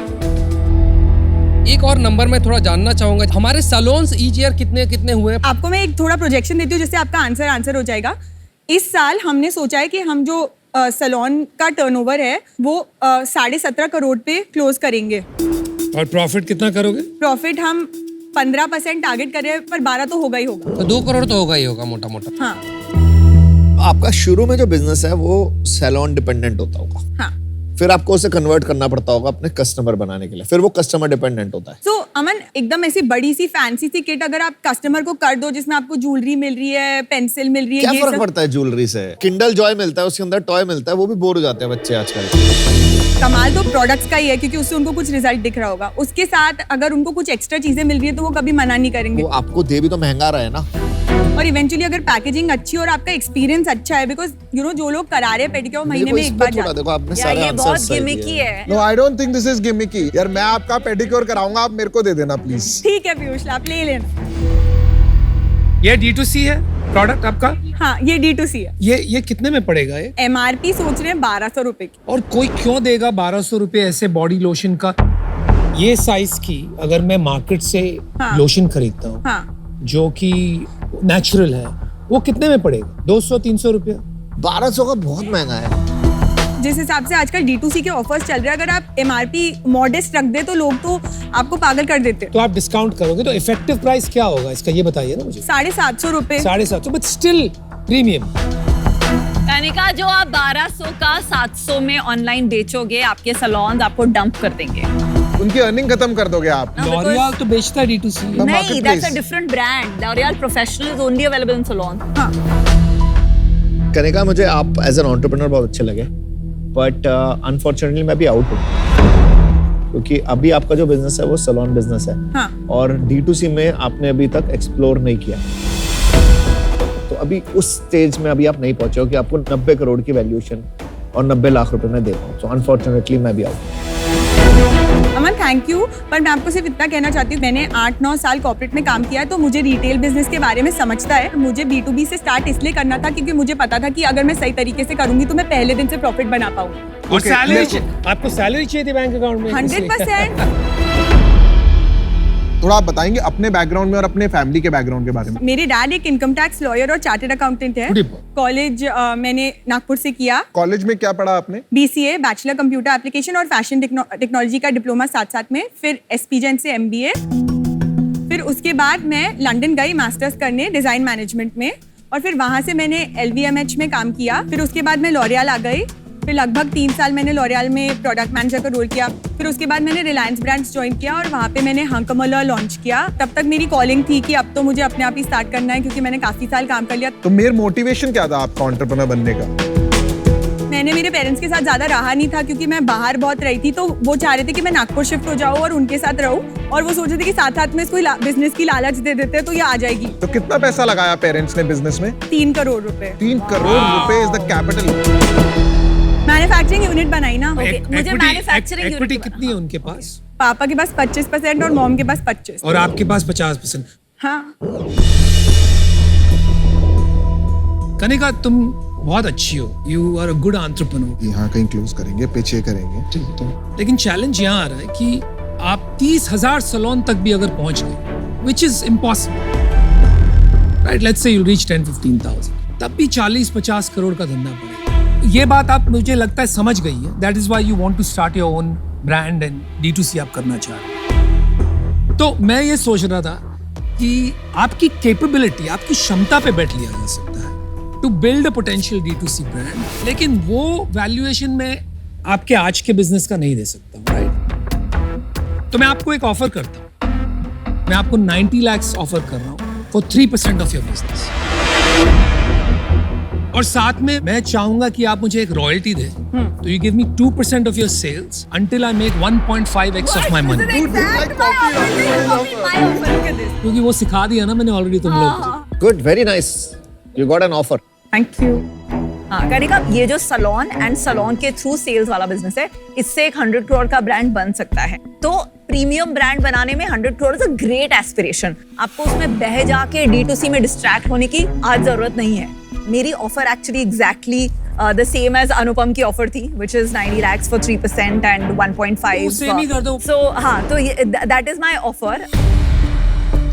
एक और नंबर मैं थोड़ा जानना चाहूंगा, हमारे सैलून्स ईच ईयर कितने कितने हुए? आपको मैं एक थोड़ा प्रोजेक्शन देती हूँ जिससे आपका आंसर हो जाएगा। इस साल हमने सोचा है कि हम जो सैलून का टर्नओवर है वो 17.5 करोड़ पे क्लोज करेंगे। और प्रॉफिट कितना करोगे? प्रॉफिट हम 15% टारगेट कर रहे हैं पर 12 तो होगा ही होगा। तो 2 करोड़ तो होगा ही होगा मोटा मोटा। हाँ आपका शुरू में जो बिजनेस है वो सैलून डिपेंडेंट होता होगा, हाँ। फिर आपको उसे कन्वर्ट करना पड़ता होगा अपने कस्टमर बनाने के लिए, फिर वो कस्टमर डिपेंडेंट होता है। तो अमन एकदम ऐसी बड़ी सी फैंसी सी किट अगर आप कस्टमर को कर दो जिसमें आपको ज्वेलरी मिल रही है, पेंसिल मिल रही है, क्या ये फर्क सब पड़ता है ज्वेलरी से? किंडल जॉय मिलता है उसके अंदर टॉय मिलता है, वो भी बोर हो जाते हैं बच्चे आजकल। कमाल तो प्रोडक्ट्स का ही है क्योंकि उससे उनको कुछ रिजल्ट दिख रहा होगा। उसके साथ अगर उनको कुछ एक्स्ट्रा चीजें मिल रही है तो वो कभी मना नहीं करेंगे। वो आपको दे भी तो महंगा रहा है ना। और इवेंचुअली अगर पैकेजिंग अच्छी और आपका एक्सपीरियंस अच्छा है, बिकॉज यू नो जो लोग करा रहे पेडिक्योर महीने में एक बार थोड़ा देखो आपने यार सारे ये बहुत आंसर्स सही गिमिकी दिए। है। No I don't think this is gimmicky. यार मैं आपका पेडिक्योर कराऊंगा, आप मेरे को दे देना प्लीज। ठीक है पीयूष, आप ले लेना। ये D2C है प्रोडक्ट आपका? हाँ, ये D2C है। ये कितने में पड़ेगा ये? MRP सोच रहे हैं 1200 रुपए की। और कोई क्यों देगा 1200 रुपए ऐसे बॉडी लोशन का? ये साइज की अगर मैं मार्केट से हाँ। लोशन खरीदता हूँ हाँ, जो कि नेचुरल है, वो कितने में पड़ेगा? 200-300 रुपया? 1200 का बहुत महंगा है। जिस हिसाब से आजकल D2C के ऑफर्स चल रहे हैं, अगर आप MRP मॉडेस्ट रख दे तो लोग तो आपको पागल कर देते हैं। तो आप डिस्काउंट करोगे तो इफेक्टिव प्राइस क्या होगा इसका, ये बताइए ना मुझे। 750 रुपए। 750, बट स्टिल प्रीमियम। कनिका, जो आप 1200 का 700 में ऑनलाइन बेचोगे, आपके सैलून आपको डंप कर देंगे। उनकी अर्निंग खत्म कर दोगे आप। लॉरियल तो बेचता है D2C। नहीं, marketplace. that's a different brand. L'Oreal Professional is only available in salon. हाँ, कनिका, मुझे आप एज एन एंटरप्रेन्योर बहुत अच्छे लगे, बट अनफॉर्चुनेटली मैं भी आउट हूँ, क्योंकि अभी आपका जो बिजनेस है वो सैलून बिजनेस है। हाँ। और D2C में आपने अभी तक एक्सप्लोर नहीं किया, तो अभी उस स्टेज में अभी आप नहीं पहुंचे हो कि आपको 90 करोड़ की वैल्यूएशन और 90 लाख रुपए में दे पाऊँ। तो अनफॉर्चुनेटली मैं भी आउट हूँ। अमन थैंक यू, पर मैं आपको सिर्फ इतना कहना चाहती हूँ, मैंने 8-9 साल कॉर्पोरेट में काम किया है, तो मुझे रिटेल बिजनेस के बारे में समझता है। मुझे B2B से स्टार्ट इसलिए करना था क्योंकि मुझे पता था कि अगर मैं सही तरीके से करूंगी तो मैं पहले दिन से प्रॉफिट बना पाऊंगी। और सैलरी, let's- आपको सैलरी चाहिए थी बैंक अकाउंट में? 100%। थोड़ा आप बताएंगे अपने बैकग्राउंड में और अपने फैमिली के बैकग्राउंड के बारे में। मेरे डैड एक इनकम टैक्स लॉयर और चार्टर्ड अकाउंटेंट है। Good boy. कॉलेज मैंने नागपुर से किया। कॉलेज में क्या पढ़ा आपने? BCA बैचलर कंप्यूटर एप्लीकेशन और फैशन टेक्नोलॉजी का डिप्लोमा साथ साथ में, फिर SPGen से MBA। फिर उसके बाद मैं लंदन गई मास्टर्स करने डिजाइन मैनेजमेंट में, और फिर वहां से मैंने LVMH में काम किया। फिर उसके बाद मैं लॉरियल आ गई। फिर लगभग 3 साल मैंने लॉरियल में प्रोडक्ट मैनेजर का रोल किया। फिर उसके बाद मैंने रिलायंस ब्रांड्स ज्वाइन किया और वहाँ पे मैंने हंकमला लॉन्च किया। तब तक मेरी कॉलिंग थी कि अब तो मुझे अपने आप ही स्टार्ट करना है, क्योंकि मैंने काफी साल काम कर लिया। तो मेरा मोटिवेशन क्या था आपका एंटरप्रेन्योर बनने का? मैंने मेरे पेरेंट्स के साथ ज्यादा रहा नहीं था, क्योंकि मैं बाहर बहुत रही थी, तो वो चाह रहे थे कि मैं नागपुर शिफ्ट हो जाऊँ और उनके साथ रहूँ, और वो सोच रहे थे कि साथ साथ में इसको बिजनेस की लालच दे देते तो ये आ जाएगी। तो कितना पैसा लगाया पेरेंट्स ने बिजनेस में? 3 करोड़ रुपए। 3 करोड़ रुपए is the capital. Manufacturing unit बनाई ना। Okay, मुझे मैन्युफैक्चरिंग इक्विटी कितनी है उनके पास? पापा के पास 25% और मॉम के पास 25। और आपके पास 50%? हाँ, कनिका, तुम बहुत अच्छी हो, you are a good entrepreneur. यहाँ कहीं क्लोज करेंगे, पीछे करेंगे। लेकिन चैलेंज यहाँ आ रहा है कि आप 30,000 सैलून तक भी अगर पहुंच गए, which is impossible, right? Let's say you reach 10-15,000, तब भी 40-50 करोड़ का धंधा पड़ेगा। ये बात आप, मुझे लगता है, समझ गई है। That is why you want to start your own brand and D2C आप करना चाह रहे हैं। तो मैं ये सोच रहा था कि आपकी कैपेबिलिटी, आपकी क्षमता पे बैठ लिया जा सकता है to build a potential D2C brand, लेकिन वो वैल्यूएशन में आपके आज के बिजनेस का नहीं दे सकता, राइट? तो मैं आपको एक ऑफर करता हूं, मैं आपको 90 lakhs ऑफर कर रहा हूं फॉर 3% ऑफ योर बिजनेस, और साथ में मैं चाहूंगा कि आप मुझे एक रॉयल्टी दें। तो you give me 2% of your sales until I make 1.5x of my money. क्योंकि वो सिखा दिया ना मैंने ऑलरेडी तुम लोग को। Good, very nice, you got an offer. Thank you. हाँ कनिका, ये जो सैलून एंड सैलून के थ्रू सेल्स वाला बिजनेस है, इससे एक 100 करोड़ का ब्रांड बन सकता है। तो प्रीमियम ब्रांड बनाने में 100 crore is a great aspiration. आपको उसमें बह जाके D2C में डिस्ट्रैक्ट होने की आज जरूरत नहीं है। मेरी offer actually exactly the same as Anupam की ऑफर थी, which is 90 lakhs for 3% and 1.5. Same ही कर दो। So हाँ, तो that is my offer.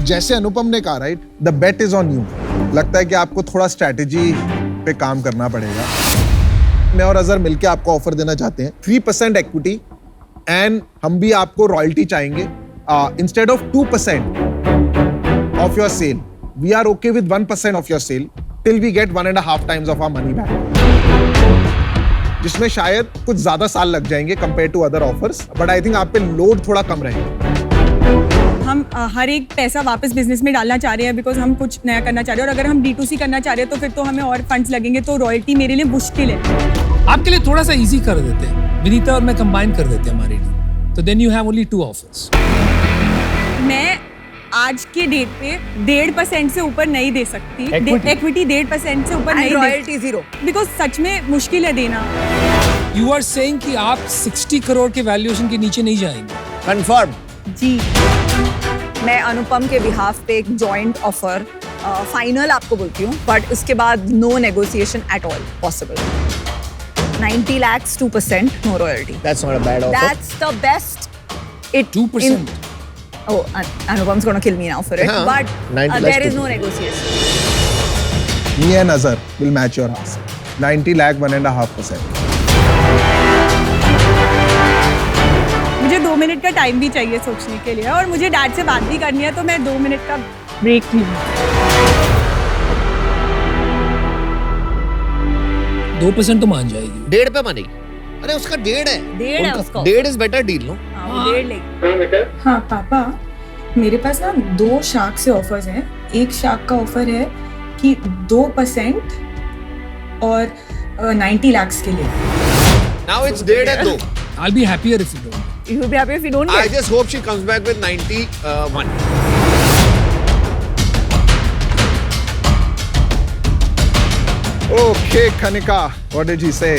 जैसे अनुपम ने कहा, right, the bet is on you. लगता है कि आपको थोड़ा स्ट्रैटेजी पे काम करना पड़ेगा। मैं और अजहर मिलके आपको ऑफर देना चाहते हैं 3% इक्विटी, एंड हम भी आपको रॉयल्टी चाहेंगे। Instead of 2% of your sale, we are okay with 1% of your sale till we get 1.5 times of our money back, जिसमें शायद कुछ ज्यादा साल लग जाएंगे compare to other offers, but I think आप पे लोड थोड़ा कम रहेगा। हम हर एक पैसा वापस बिजनेस में डालना चाह रहे हैं, बिकॉज हम कुछ नया करना चाह रहे हैं, और अगर हम D2C करना चाह रहे हैं तो फिर तो हमें और फंड्स लगेंगे, तो रॉयल्टी मेरे लिए मुश्किल है। आपके लिए थोड़ा सा इजी कर देते हैं, विनीता और मैं कंबाइन कर देते हैं हमारी डील, तो then you have only 2 offers. मैं आज के डेट पे 1.5% से ऊपर नहीं दे सकती। इक्विटी 1.5% से ऊपर नहीं दे रॉयल्टी जीरो, बिकॉज सच में मुश्किल है देना। यू आर सेइंग कि आप 60 करोड़ के वैल्यूएशन के नीचे नहीं जाएंगे? कंफर्म। जी मैं अनुपम के बिहाफ पे एक जॉइंट ऑफर फाइनल आपको बोलती हूँ, बट उसके बाद no negotiation at all possible. 90 lakhs, 2%, no royalty. That's not a bad offer. That's the best. 2%. Oh, Anupam's gonna kill me now for it. हाँ, But 90 there is 2%. no negotiation. Me and Azhar will match your ask. 90 lakh, 1.5%. मुझे 2 मिनट का टाइम भी चाहिए सोचने के लिए, और मुझे डैड से बात भी करनी है, तो मैं 2 मिनट का ब्रेक लूँ। 2% तो मान जाएगी। 1.5 पे मानेगी? अरे उसका 1.5 है। 1.5 है उसका। 1.5 इज बेटर डील, नो? हाँ, वो 1.5 लेगी। हाँ पापा, मेरे पास ना 2 शार्क से ऑफर्स हैं। एक शार्क का ऑफर है कि 2% और 90 lakhs के लिए। Now it's 1.5 है 2. I'll be happier if you don't. You'll be happy if you don't I get. just hope she comes back with 91. Okay, Kanika, what did he say?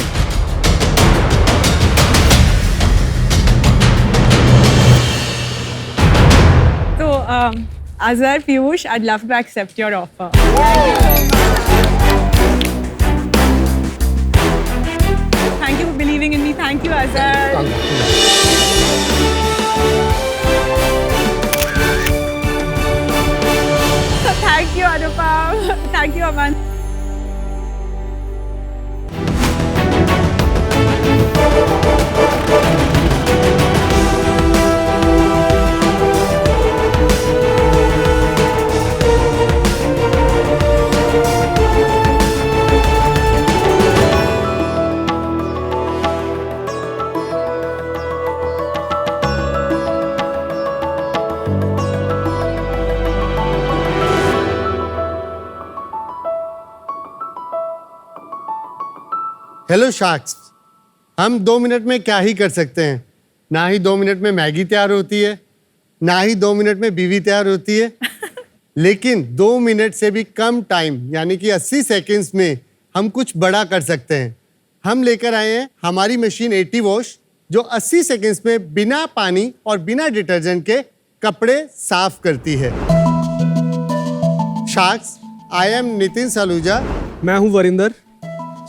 So, Azhar, Piyush, I'd love to accept your offer. Thank you for believing in me. Thank you, Azhar. Thank you, Anupam. Thank you, Aman. Hello sharks, हम 2 मिनट में क्या ही कर सकते हैं। ना ही 2 मिनट में मैगी तैयार होती है, ना ही 2 मिनट में बीवी तैयार होती है, लेकिन 2 मिनट से भी कम टाइम यानी कि 80 सेकंड्स में हम कुछ बड़ा कर सकते हैं। हम लेकर आए हैं हमारी मशीन 80 वॉश, जो 80 सेकंड्स में बिना पानी और बिना डिटर्जेंट के कपड़े साफ करती है। Sharks, I am Nitin Saluja. मैं हूं वरिंदर।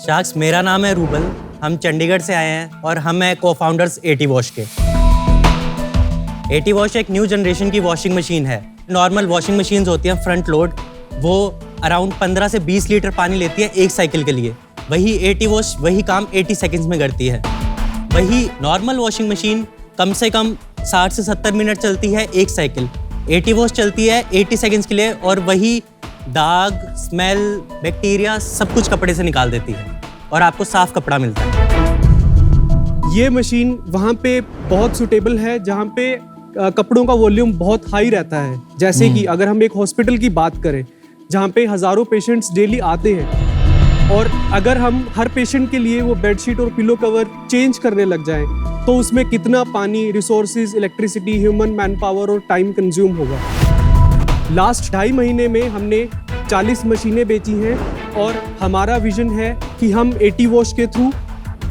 शार्क्स, मेरा नाम है रूबल। हम चंडीगढ़ से आए हैं और हम हैं को-फाउंडर्स 80 वॉश के। 80 वॉश एक न्यू जनरेशन की वॉशिंग मशीन है। नॉर्मल वॉशिंग मशीन्स होती हैं फ्रंट लोड, वो अराउंड 15 से 20 लीटर पानी लेती है एक साइकिल के लिए। वही 80 वॉश वही काम 80 सेकंड्स में करती है। वही नॉर्मल वॉशिंग मशीन कम से कम 60 से 70 मिनट चलती है एक साइकिल। 80 वॉश चलती है 80 सेकंड्स के लिए, और वही दाग, स्मेल, बैक्टीरिया सब कुछ कपड़े से निकाल देती है और आपको साफ कपड़ा मिलता है। ये मशीन वहाँ पे बहुत सूटेबल है जहाँ पे कपड़ों का वॉल्यूम बहुत हाई रहता है। जैसे कि अगर हम एक हॉस्पिटल की बात करें जहाँ पे हज़ारों पेशेंट्स डेली आते हैं, और अगर हम हर पेशेंट के लिए वो बेडशीट और पिलो कवर चेंज करने लग जाएं, तो उसमें कितना पानी, resources, electricity, human man power और टाइम कंज्यूम होगा। लास्ट 2.5 महीने में हमने 40 मशीनें बेची हैं, और हमारा विजन है कि हम 80 वॉश के थ्रू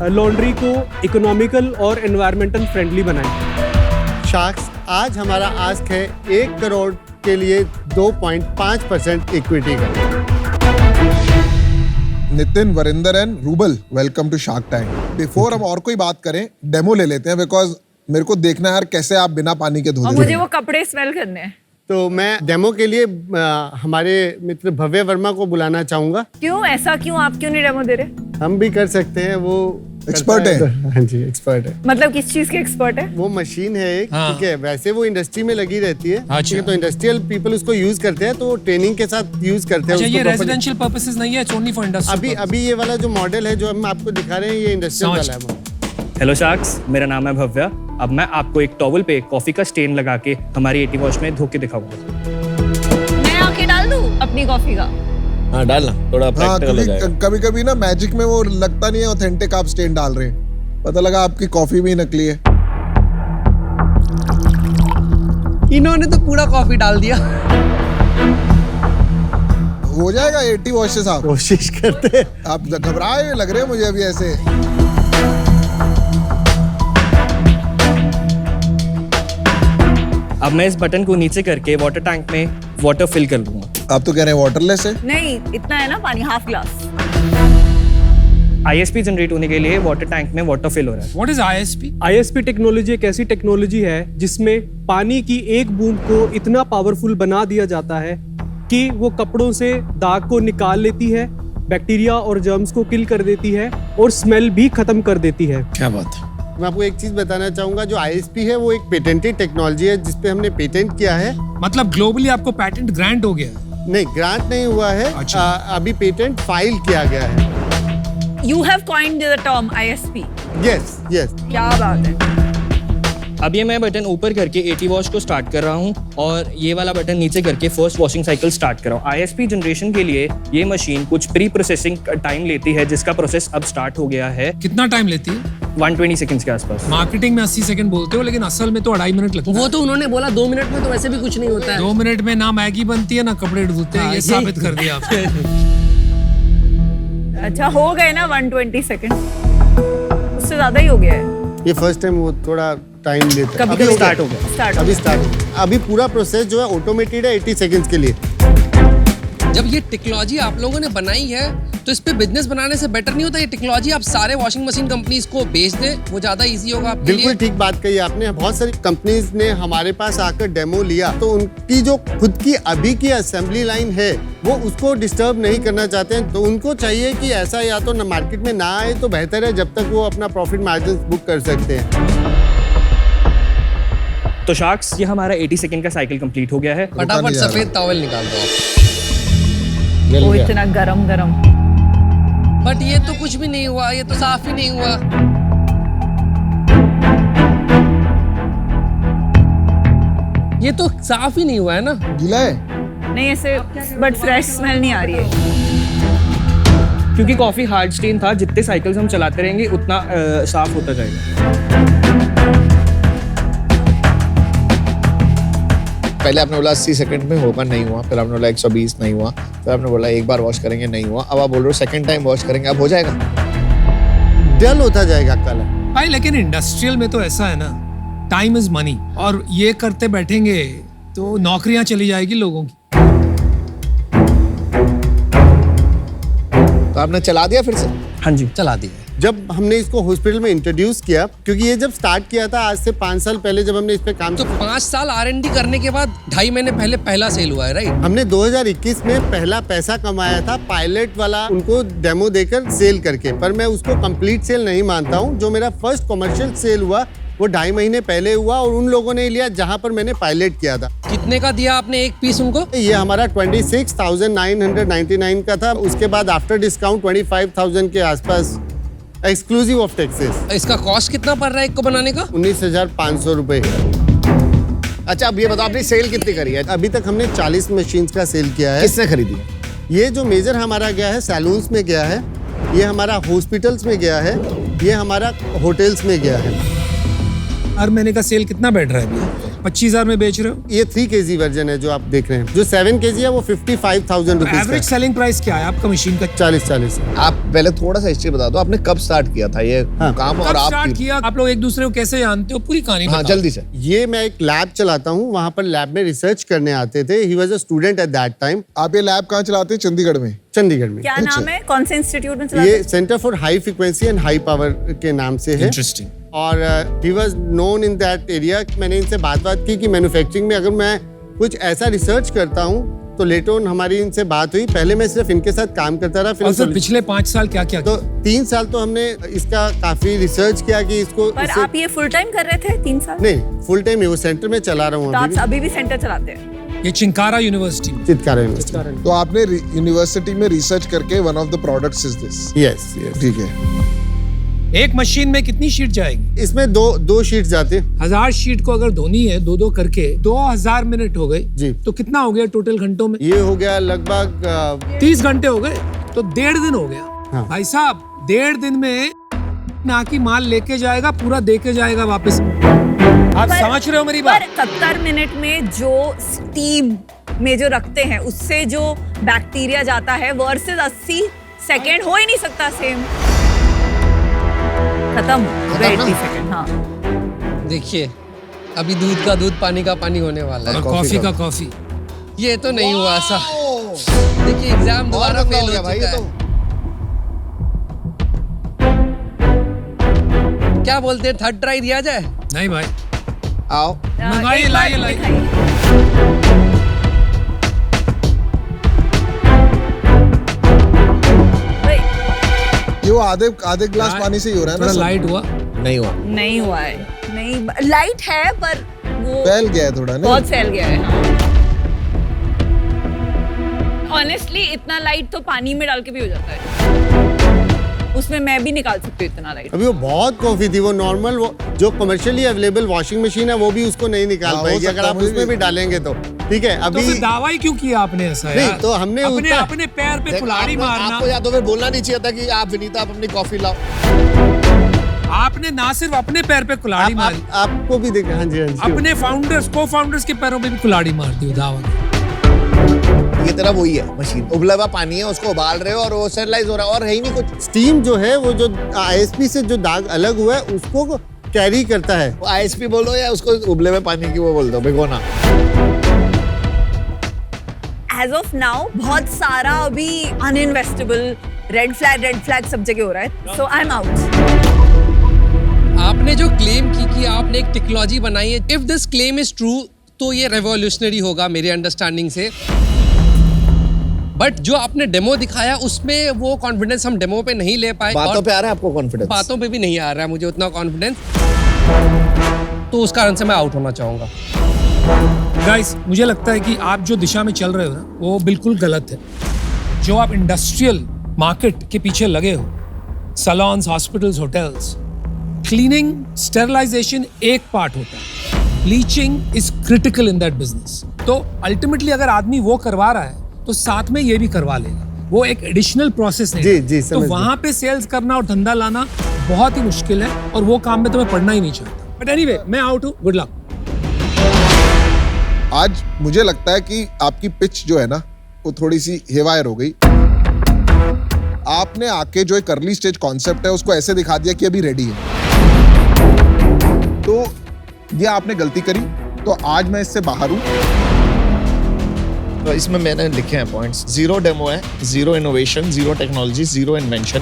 लॉन्ड्री को इकोनॉमिकल और एनवायरमेंटल फ्रेंडली बनाएं। शार्क्स, आज हमारा आस्क है 1 करोड़ के लिए 2.5% इक्विटी का। Nitin, Varinder and Rubal, welcome to Shark Tank. Before हम और कोई बात करें, डेमो ले लेते हैं, बिकॉज मेरे को देखना है यार कैसे आप बिना पानी के धो और देते मुझे हैं। वो कपड़े स्मेल करने हैं। तो मैं डेमो के लिए हमारे मित्र भव्य वर्मा को बुलाना चाहूंगा। क्यों ऐसा, क्यों आप क्यों नहीं डेमो दे रहे? हम भी कर सकते हैं, वो एक्सपर्ट है। हाँ जी, एक्सपर्ट है। मतलब किस चीज के एक्सपर्ट है? वो मशीन है एक, हाँ। ठीक है। वैसे वो इंडस्ट्री में लगी रहती है, अच्छा। ठीक है, तो इंडस्ट्रियल पीपल उसको यूज करते हैं, तो ट्रेनिंग के साथ यूज करते हैं अच्छा, उसको ये properly। रेजिडेंशियल पर्पसेस नहीं है, इट्स ओनली फॉर इंडस्ट्री। अभी ये वाला जो मॉडल है जो हम आपको दिखा रहे हैं, ये इंडस्ट्रियल समझ। वाला है। हेलो शार्क्स, मेरा नाम है भव्या। अब मैं आपको एक टॉवल पे कॉफी का स्टेन लगा के हमारी 80 वॉश में धो के दिखाऊंगा। मैं आके डाल दूं अपनी कॉफी का? हाँ, डालना, थोड़ा हाँ, प्रैक्टिकल हो जाएगा। कभी कभी ना मैजिक में वो लगता नहीं है ऑथेंटिक आप स्टेन डाल रहे हैं, पता लगा आपकी कॉफी भी नकली है। इन्होंने तो पूरा कॉफी डाल दिया। हो जाएगा 80 वॉश से साहब। कोशिश करते हैं। आप घबराए हुए लग रहे हैं मुझे अभी ऐसे। अब मैं इस बटन को नीचे करके वाटर टैंक में वाटर फिल कर लूंगा। आप तो कह रहे हैं वाटरलेस है? नहीं, इतना है ना पानी, हाफ ग्लास। ISP जनरेट होने के लिए वाटर टैंक में वाटर फिल हो रहा है। What is ISP? ISP technology एक ऐसी टेक्नोलॉजी है जिसमें पानी की एक बूंद को इतना पावरफुल बना दिया जाता है कि वो कपड़ों से दाग को निकाल लेती है, बैक्टीरिया और जर्म्स को किल कर देती है और स्मेल भी खत्म कर देती है। क्या बात है। मैं आपको एक चीज बताना चाहूंगा, जो ISP है वो एक पेटेंटेड टेक्नोलॉजी है जिसपे हमने पेटेंट किया है। मतलब ग्लोबली आपको पेटेंट ग्रांट हो गया? नहीं, ग्रांट नहीं हुआ है। अच्छा। अभी पेटेंट फाइल किया गया है। You have coined the term ISP. Yes yes. क्या बात है। अब ये मैं बटन ऊपर करके 80 वॉश को स्टार्ट कर रहा हूँ और ये वाला बटन नीचे करके फर्स्ट वॉशिंग साइकिल स्टार्ट कर रहा हूँ। ISP जनरेशन के लिए ये मशीन कुछ प्री प्रोसेसिंग टाइम लेती है, जिसका प्रोसेस अब स्टार्ट हो गया है। कितना टाइम लेती है? 120 सेकंड्स के आसपास। मार्केटिंग में 80 सेकंड बोलते हो, लेकिन असल में तो 2.5 मिनट लगता है। वो तो उन्होंने बोला 2 मिनट में तो वैसे भी कुछ नहीं होता है। 2 मिनट में ना मैगी बनती है ना कपड़े धुलते हैं, ये साबित कर दिया आपने। अच्छा, हो गए ना 120 सेकंड, उससे ज्यादा ही हो गया है। ये फर्स्ट टाइम वो थोड़ा टाइम लेता है। कभी अभी स्टार्ट हो गया। अभी स्टार्ट। अभी पूरा प्रोसेस जो है ऑटोमेटेड है 80 सेकंड्स के लिए। जब ये टेक्नोलॉजी आप लोगों ने बनाई है तो इस पे बिजनेस बनाने से बेटर नहीं होता ये टेक्नोलॉजी आप सारे वॉशिंग मशीन कंपनीज को बेच दें, वो ज्यादा इजी होगा आपके लिए। बिल्कुल ठीक बात कही आपने। बहुत सारी कंपनीज ने हमारे पास आकर डेमो लिया, तो उनकी जो खुद की अभी की असेंबली लाइन है वो उसको डिस्टर्ब नहीं करना चाहते हैं। तो उनको चाहिए कि ऐसा या तो मार्केट में ना आए तो बेहतर है, जब तक वो अपना प्रॉफिट मार्जिन बुक कर सकते हैं। तो शार्क्स, ये हमारा 80 सेकंड का साइकिल कंप्लीट हो गया है। फटाफट सफेद टॉवल निकाल दो आप। वो इतना गरम गरम। बट ये तो कुछ भी नहीं हुआ, ये तो साफ ही नहीं हुआ। ये तो साफ ही नहीं हुआ है ना। गीला है? नहीं ऐसे, बट फ्रेश स्मेल नहीं आ रही है। क्योंकि कॉफी हार्ड स्टेन था, जितने साइकिल्स हम चलाते रहेंगे उतना साफ होता जाएगा। पहले आपने बोला 80 सेकंड में होगा, नहीं हुआ। फिर आपने बोला 120, नहीं हुआ। फिर आपने बोला एक बार वॉश करेंगे, नहीं हुआ। अब आप बोल रहे हो सेकंड टाइम वॉश करेंगे, अब हो जाएगा। डल होता जाएगा कलर भाई। लेकिन इंडस्ट्रियल में तो ऐसा है ना, टाइम इज मनी, और ये करते बैठेंगे तो नौकरियां चली जाएगी लोगों की। तो आपने चला दिया फिर से? हाँ जी, चला दिया। जब हमने इसको हॉस्पिटल में इंट्रोड्यूस किया, क्योंकि ये जब स्टार्ट किया था आज से 5 साल पहले, जब हमने इस पे काम तो 5 साल R&D करने के बाद 2.5 महीने पहले पहला सेल हुआ है, राइट? हमने 2021 में पहला पैसा कमाया था पायलट वाला, उनको डेमो देकर सेल करके। पर मैं उसको कंप्लीट सेल नहीं मानता हूँ। जो मेरा फर्स्ट कमर्शियल सेल हुआ वो 2.5 महीने पहले हुआ, और उन लोगों ने लिया जहाँ पर मैंने पायलट किया था। कितने का दिया आपने एक पीस उनको? ये हमारा 26,999 का था। उसके बाद आफ्टर डिस्काउंट 25,000 के आसपास, एक्सक्लूसिव ऑफ टैक्सेस। इसका कॉस्ट कितना पड़ रहा है एक को बनाने का? 19,500 रुपए। अच्छा, अब ये बताओ आपने सेल कितनी करी है? अभी तक हमने 40 मशीन्स का सेल किया है। किसने खरीदी? ये जो मेजर हमारा गया है सैलून्स में गया है, ये हमारा हॉस्पिटल्स में गया है, ये हमारा होटल्स में गया है। हर महीने का सेल कितना बैठ रहा है अभी? 25,000 में बेच रहे हो? ये 3 kg वर्जन है जो आप देख रहे हैं। जो 7 kg है वो 55,000 रुपीज। एवरेज सेलिंग प्राइस क्या है आपका मशीन का? 40। आप पहले थोड़ा सा हिस्ट्री बता दो, आपने कब स्टार्ट किया था ये काम? और कब आप स्टार्ट किया? आप लोग एक दूसरे को कैसे जानते हो? पूरी कहानी हाँ, बताओ। जल्दी से। ये मैं एक लैब चलाता हूँ, वहाँ पर लैब में रिसर्च करने आते थे। He was a student at that time. आप ये लैब कहाँ चलाते हैं? चंडीगढ़ में? चंडीगढ़ में। क्या नाम है? कौन से इंस्टीट्यूट में चलाते ये हैं? Centre for high frequency and high power के नाम से है। इंटरेस्टिंग। और he was known in that area. मैंने इनसे बात की कि मैन्युफैक्चरिंग में अगर मैं कुछ ऐसा रिसर्च करता हूँ तो लेटर ऑन हमारी इनसे बात हुई। पहले मैं सिर्फ इनके साथ काम करता रहा। और सर पिछले 5 साल क्या क्या? तो 3 साल तो हमने इसका काफी रिसर्च किया कि इसको। पर आप ये फुल टाइम कर रहे थे 3 साल? नहीं, फुल टाइम वो सेंटर में चला रहा हूँ। तो आप अभी भी सेंटर चलाते हैं? ये चिंकारा यूनिवर्सिटी में? चिंकारा यूनिवर्सिटी। तो आपने यूनिवर्सिटी में रिसर्च करके one of the products is this? Yes. ठीक है। एक मशीन में कितनी शीट जाएगी? इसमें दो शीट जाते हैं। 1000 शीट को अगर धोनी है 2-2 करके 2000 मिनट हो गए जी। तो कितना हो गया टोटल घंटों में? ये हो गया लगभग 30 घंटे हो गए, तो 1.5 दिन हो गया। हाँ। भाई साहब 1.5 दिन में ना कि माल लेके जाएगा, पूरा दे के जाएगा वापस। आप समझ रहे हो मेरी बात? 70 मिनट में जो स्टीम में जो रखते हैं उससे जो बैक्टीरिया जाता है वर्सेस 80 सेकेंड हो ही नहीं सकता सेम। खत्म हो गए 80 सेकेंड। हाँ देखिए अभी दूध का दूध, पानी का पानी होने वाला है। कॉफी का कॉफी। ये तो नहीं हुआ ऐसा। देखिए एग्जाम दोबारा फेल हो चुका है। क्या बोलते हैं, थर्ड ट्राई दिया जाए? नहीं भाई, आओ मंगाइए, लाइए लाइए। ये वो आधे ग्लास पानी से ही हो रहा है ना? थोड़ा लाइट हुआ? नहीं हुआ, नहीं हुआ है, नहीं लाइट है पर वो फैल गया है थोड़ा, नहीं? बहुत फैल गया है। हाँ ऑनेस्टली इतना लाइट तो पानी में डाल के भी हो जाता है, उसमें मैं भी निकाल सकती हूँ इतना लाइट। अभी वो बहुत कॉफी थी, वो नॉर्मल वो जो कमर्शियली अवेलेबल वॉशिंग मशीन है वो भी उसको नहीं निकाल पाएगी अगर आप उसमें भी डालेंगे तो। ठीक है अभी तो फिर दावा ही क्यों किया आपने ऐसा यार? नहीं, तो हमने अपने पैर पे कुल्हाड़ी मारना। आपको या तो फिर बोलना नहीं चाहिए था कि आप विनीता आप अपनी कॉफी लाओ। आपने ना सिर्फ अपने पैर पे कुल्हाड़ी मारी, आपको भी देखा। हाँ जी, हाँ जी। अपने फाउंडर्स को फाउंडर्स के पैरों पे भी कुल्हाड़ी मार दी दावा। ये तेरा वही है मशीन, उबला हुआ पानी है उसको उबाल रहे हो और वो स्टरलाइज हो रहा है और है ही नहीं कुछ। स्टीम जो है वो जो आईएसपी से जो दाग अलग हुआ है उसको कैरी करता है। वो आईएसपी बोलो या उसको उबले हुए पानी की वो बोल दो, भिगोना। एज ऑफ नाउ बहुत सारा अभी अनइन्वेस्टेबल रेड फ्लैग सब जगह हो रहा है, सो आई एम आउट। आपने जो क्लेम की कि आपने एक टेक्नोलॉजी बनाई है, if this claim is true तो ये रेवोल्यूशनरी होगा मेरे अंडरस्टैंडिंग से। बट जो आपने डेमो दिखाया उसमें वो कॉन्फिडेंस हम डेमो पे नहीं ले पाए। बातों पे आ रहा है आपको कॉन्फिडेंस? बातों पे भी नहीं आ रहा है मुझे उतना कॉन्फिडेंस, तो उस कारण से मैं आउट होना चाहूंगा। गाइस मुझे लगता है कि आप जो दिशा में चल रहे हो ना वो बिल्कुल गलत है। जो आप इंडस्ट्रियल मार्केट के पीछे लगे हो, salons, hospitals, hotels, cleaning, sterilisation एक पार्ट होता है, bleaching is critical in that business. तो अल्टीमेटली अगर आदमी वो करवा रहा है तो साथ में ये भी करवा लेगा, वो एक एडिशनल प्रोसेस है। जी, तो वहां पे सेल्स करना और धंधा लाना बहुत ही मुश्किल है और वो काम में तो मैं पढ़ना ही नहीं चाहता। बट एनीवे मैं आउट हूँ, गुड लक। आज मुझे लगता है कि आपकी पिच जो है ना वो थोड़ी सी हेवायर हो गई। आपने आके जो एक अर्ली स्टेज कॉन्सेप्ट है उसको ऐसे दिखा दिया कि अभी रेडी है, तो ये आपने गलती करी। तो आज मैं इससे बाहर हूं। तो इसमें मैंने लिखे हैं पॉइंट्स। 0 डेमो है, 0 इनोवेशन, 0 टेक्नोलॉजी, 0 इन्वेंशन।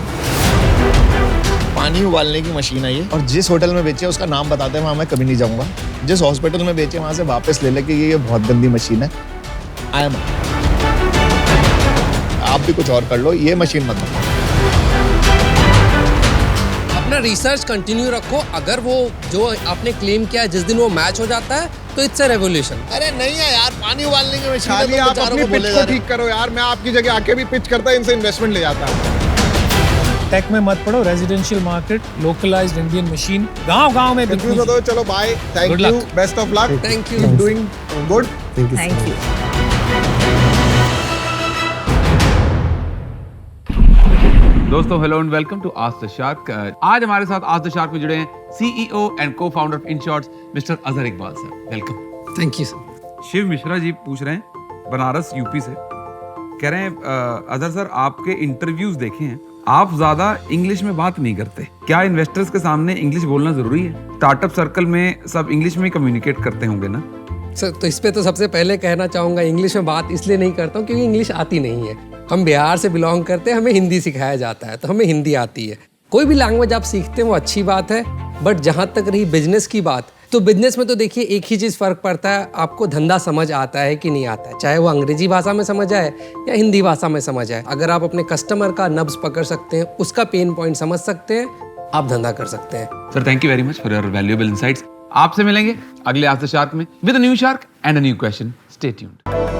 पानी उबालने की मशीन है ये, और जिस होटल में बेचे उसका नाम बताते हैं वहां मैं कभी नहीं जाऊंगा। जिस हॉस्पिटल में बेचे वहां से वापस ले लेके ये बहुत गंदी मशीन है। आई एम, आप भी कुछ और कर लो, ये मशीन मत बनाओ। अपना रिसर्च कंटिन्यू रखो, अगर वो जो आपने क्लेम किया जिस दिन वो मैच हो जाता है तो इट्स अ रेवोल्यूशन। अरे नहीं है यार, पानी उबालने की मशीन खाली आप अपनी पिच को ठीक करो यार, मैं आपकी जगह आके भी पिच करता, इनसे इन्वेस्टमेंट ले जाता। टेक में मत पढ़ो, residential market, localized Indian machine, गांव-गांव में बिकनी। तो चलो bye, thank you, best of luck, thank you, doing good, thank you. दोस्तों hello and welcome to ask the shark. आज हमारे साथ आस्क द शार्क में जुड़े हैं CEO and co founder of Inshorts mister Azhar Iqbal sir, welcome. Thank you sir. Shiv Mishra ji पूछ रहे हैं बनारस यूपी से, कह रहे हैं अजहर सर आपके इंटरव्यूज देखे हैं, आप ज्यादा इंग्लिश में बात नहीं करते, क्या इन्वेस्टर्स के सामने इंग्लिश बोलना जरूरी है? स्टार्टअप सर्कल में सब इंग्लिश में कम्युनिकेट करते होंगे ना सर? तो इस पे तो सबसे पहले कहना चाहूँगा इंग्लिश में बात इसलिए नहीं करता हूँ क्योंकि इंग्लिश आती नहीं है। हम बिहार से बिलोंग करते हैं, हमें हिंदी सिखाया जाता है, तो हमें हिंदी आती है। कोई भी लैंग्वेज आप सीखते हैं वो अच्छी बात है, बट जहाँ तक रही बिजनेस की बात, तो बिजनेस में तो देखिए एक ही चीज़ फ़र्क पड़ता है, आपको धंधा समझ आता है कि नहीं आता है, चाहे वो अंग्रेजी भाषा में समझ आए या हिंदी भाषा में समझ आए। अगर आप अपने कस्टमर का नब्ज पकड़ सकते हैं, उसका पेन पॉइंट समझ सकते हैं, आप धंधा कर सकते हैं। Sir thank you very much for your valuable insights. आपसे मिलेंगे अगले आस्क द शार्क में with a new shark and a new question. Stay tuned.